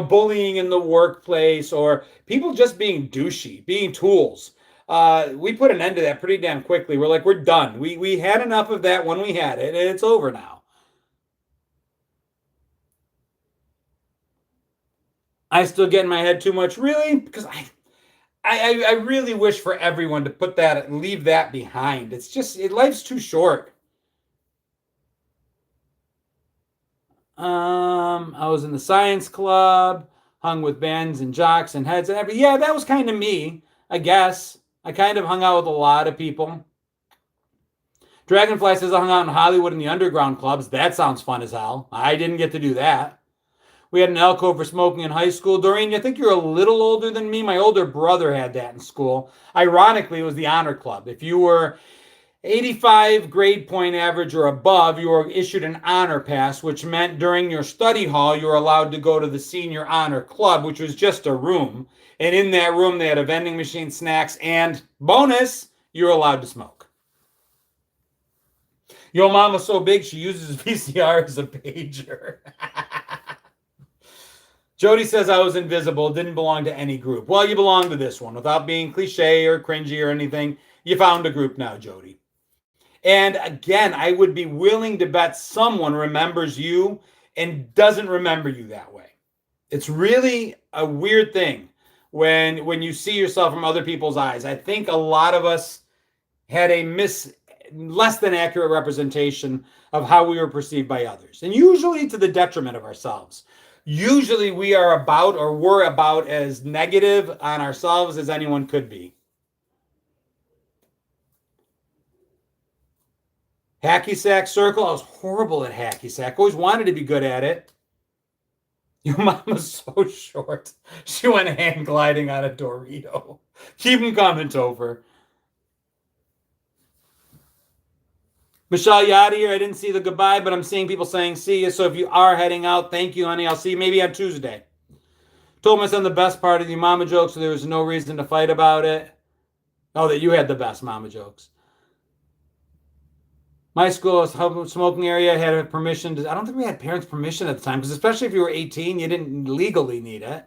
bullying in the workplace, or people just being douchey, being tools. We put an end to that pretty damn quickly. We're like, we're done. We had enough of that when we had it, and it's over now. I still get in my head too much, really, because I really wish for everyone to put that and leave that behind. It's just, life's too short. I was in the science club, hung with bands and jocks and heads and everything. Yeah, that was kind of me, I guess. I kind of hung out with a lot of people. Dragonfly says I hung out in Hollywood in the underground clubs. That sounds fun as hell. I didn't get to do that. We had an alcove for smoking in high school. Doreen, I think you're a little older than me. My older brother had that in school. Ironically, it was the honor club. If you were 85 grade point average or above, you were issued an honor pass, which meant during your study hall, you were allowed to go to the senior honor club, which was just a room. And in that room, they had a vending machine, snacks, and bonus, you were allowed to smoke. Your mom was so big, she uses VCR as a pager. Jody says I was invisible, didn't belong to any group. Well, you belong to this one. Without being cliche or cringy or anything, you found a group now, Jody. And again, I would be willing to bet someone remembers you and doesn't remember you that way. It's really a weird thing when you see yourself from other people's eyes. I think a lot of us had a less than accurate representation of how we were perceived by others, and usually to the detriment of ourselves. Usually we are about, or we're about, as negative on ourselves as anyone could be. Hacky sack circle. I was horrible at hacky sack. Always wanted to be good at it. Your mom was so short. She went hand gliding on a Dorito. Keep them coming, Topher. Michelle Yadi here. I didn't see the goodbye, but I'm seeing people saying see you. So if you are heading out, thank you, honey. I'll see you maybe on Tuesday. Told my son the best part of the mama joke, so there was no reason to fight about it. Oh, that you had the best mama jokes. My school smoking area had permission to, I don't think we had parents' permission at the time, because especially if you were 18, you didn't legally need it.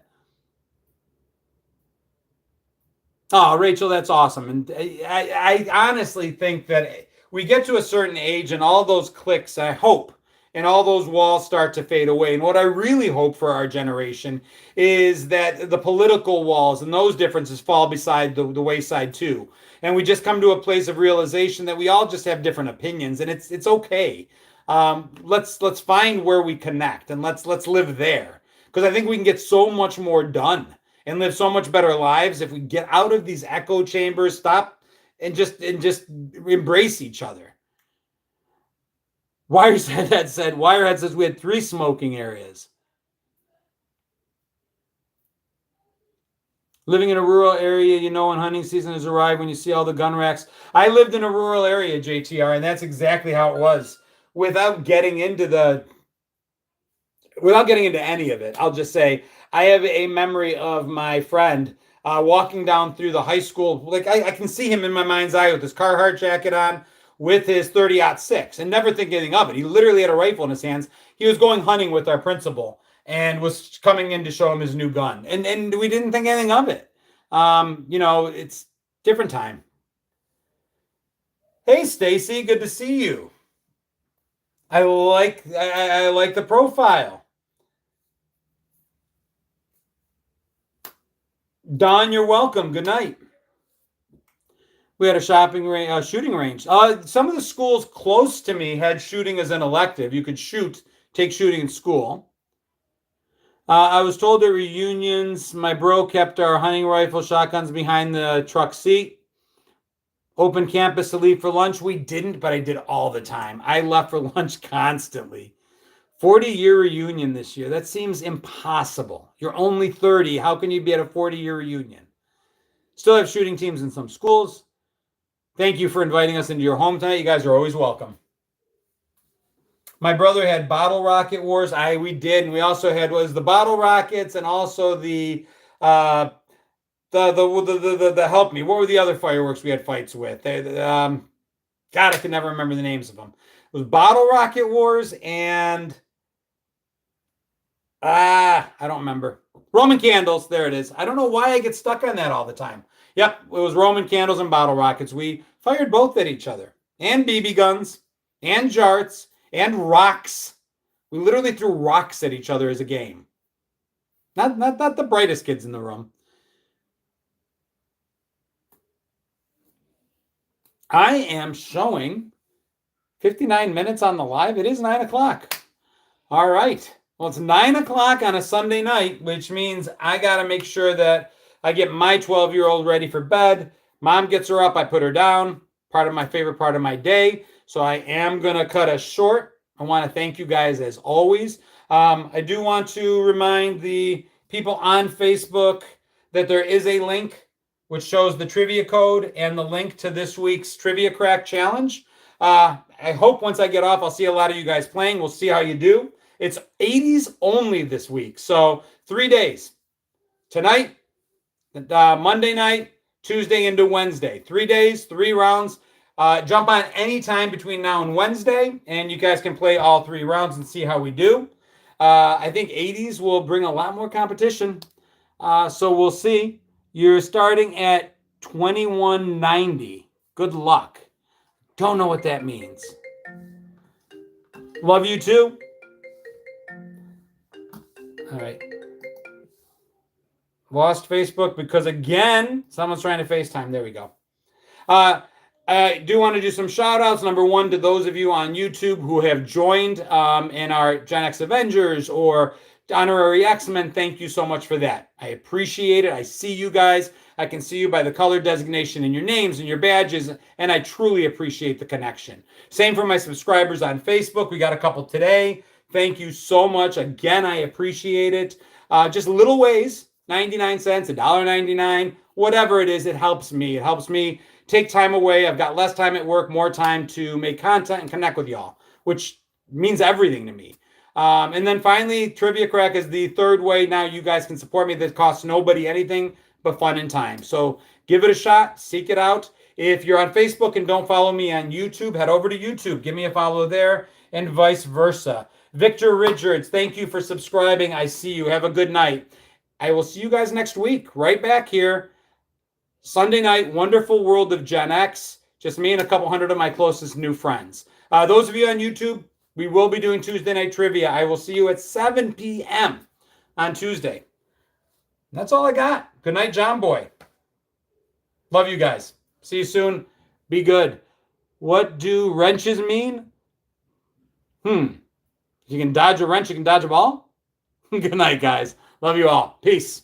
Oh, Rachel, that's awesome. And I honestly think that we get to a certain age and all those cliques, I hope, and all those walls start to fade away. And what I really hope for our generation is that the political walls and those differences fall beside the wayside too. And we just come to a place of realization that we all just have different opinions, and it's okay. Let's find where we connect, and let's live there, because I think we can get so much more done and live so much better lives if we get out of these echo chambers, stop and just embrace each other. Wirehead says we had 3 smoking areas. Living in a rural area, you know when hunting season has arrived, when you see all the gun racks. I lived in a rural area, JTR, and that's exactly how it was. Without getting into any of it, I'll just say I have a memory of my friend walking down through the high school. Like I can see him in my mind's eye with his Carhartt jacket on, with his 30-06, and never think anything of it. He literally had a rifle in his hands. He was going hunting with our principal and was coming in to show him his new gun. And we didn't think anything of it. It's different time. Hey, Stacy, good to see you. I like the profile. Don, you're welcome. Good night. We had a shooting range. Some of the schools close to me had shooting as an elective. You could take shooting in school. I was told at reunions, my bro kept our hunting rifle shotguns behind the truck seat. Open campus to leave for lunch. We didn't, but I did all the time. I left for lunch constantly. 40-year reunion this year. That seems impossible. You're only 30. How can you be at a 40-year reunion? Still have shooting teams in some schools. Thank you for inviting us into your home tonight. You guys are always welcome. My brother had bottle rocket wars. We did, and we also had the bottle rockets and also the help me. What were the other fireworks we had fights with? God, I can never remember the names of them. It was bottle rocket wars and I don't remember. Roman candles. There it is. I don't know why I get stuck on that all the time. Yep, it was Roman candles and bottle rockets. We fired both at each other, and BB guns, and jarts, and rocks. We literally threw rocks at each other as a game. Not the brightest kids in the room. I am showing 59 minutes on the live. It is 9 o'clock. All right. Well, it's 9 o'clock on a Sunday night, which means I got to make sure that I get my 12-year-old ready for bed. Mom gets her up. I put her down. My favorite part of my day. So I am going to cut us short. I want to thank you guys as always. I do want to remind the people on Facebook that there is a link which shows the trivia code and the link to this week's Trivia Crack Challenge. I hope once I get off, I'll see a lot of you guys playing. We'll see how you do. It's 80s only this week. So 3 days. Tonight, Monday night, Tuesday into Wednesday. 3 days, 3 rounds. Jump on any time between now and Wednesday, and you guys can play all 3 rounds and see how we do. I think 80s will bring a lot more competition. So we'll see. You're starting at 2190. Good luck. Don't know what that means. Love you too. All right. Lost Facebook because, again, someone's trying to FaceTime. There we go. I do want to do some shout outs. Number one, to those of you on YouTube who have joined in our Gen X Avengers or Honorary X-Men, thank you so much for that. I appreciate it. I see you guys. I can see you by the color designation in your names and your badges, and I truly appreciate the connection. Same for my subscribers on Facebook. We got a couple today. Thank you so much. Again, I appreciate it. Just little ways, 99 cents, $1.99, whatever it is, it helps me. It helps me take time away. I've got less time at work, more time to make content and connect with y'all, which means everything to me. And then finally, Trivia Crack is the third way now you guys can support me that costs nobody anything but fun and time. So give it a shot, seek it out. If you're on Facebook and don't follow me on YouTube, head over to YouTube. Give me a follow there and vice versa. Victor Richards, thank you for subscribing. I see you. Have a good night. I will see you guys next week, right back here. Sunday night, Wonderful World of Gen X. Just me and a couple hundred of my closest new friends. Those of you on YouTube, we will be doing Tuesday night trivia. I will see you at 7 p.m. on Tuesday. That's all I got. Good night, John Boy. Love you guys. See you soon. Be good. What do wrenches mean? You can dodge a wrench, you can dodge a ball? Good night, guys. Love you all. Peace.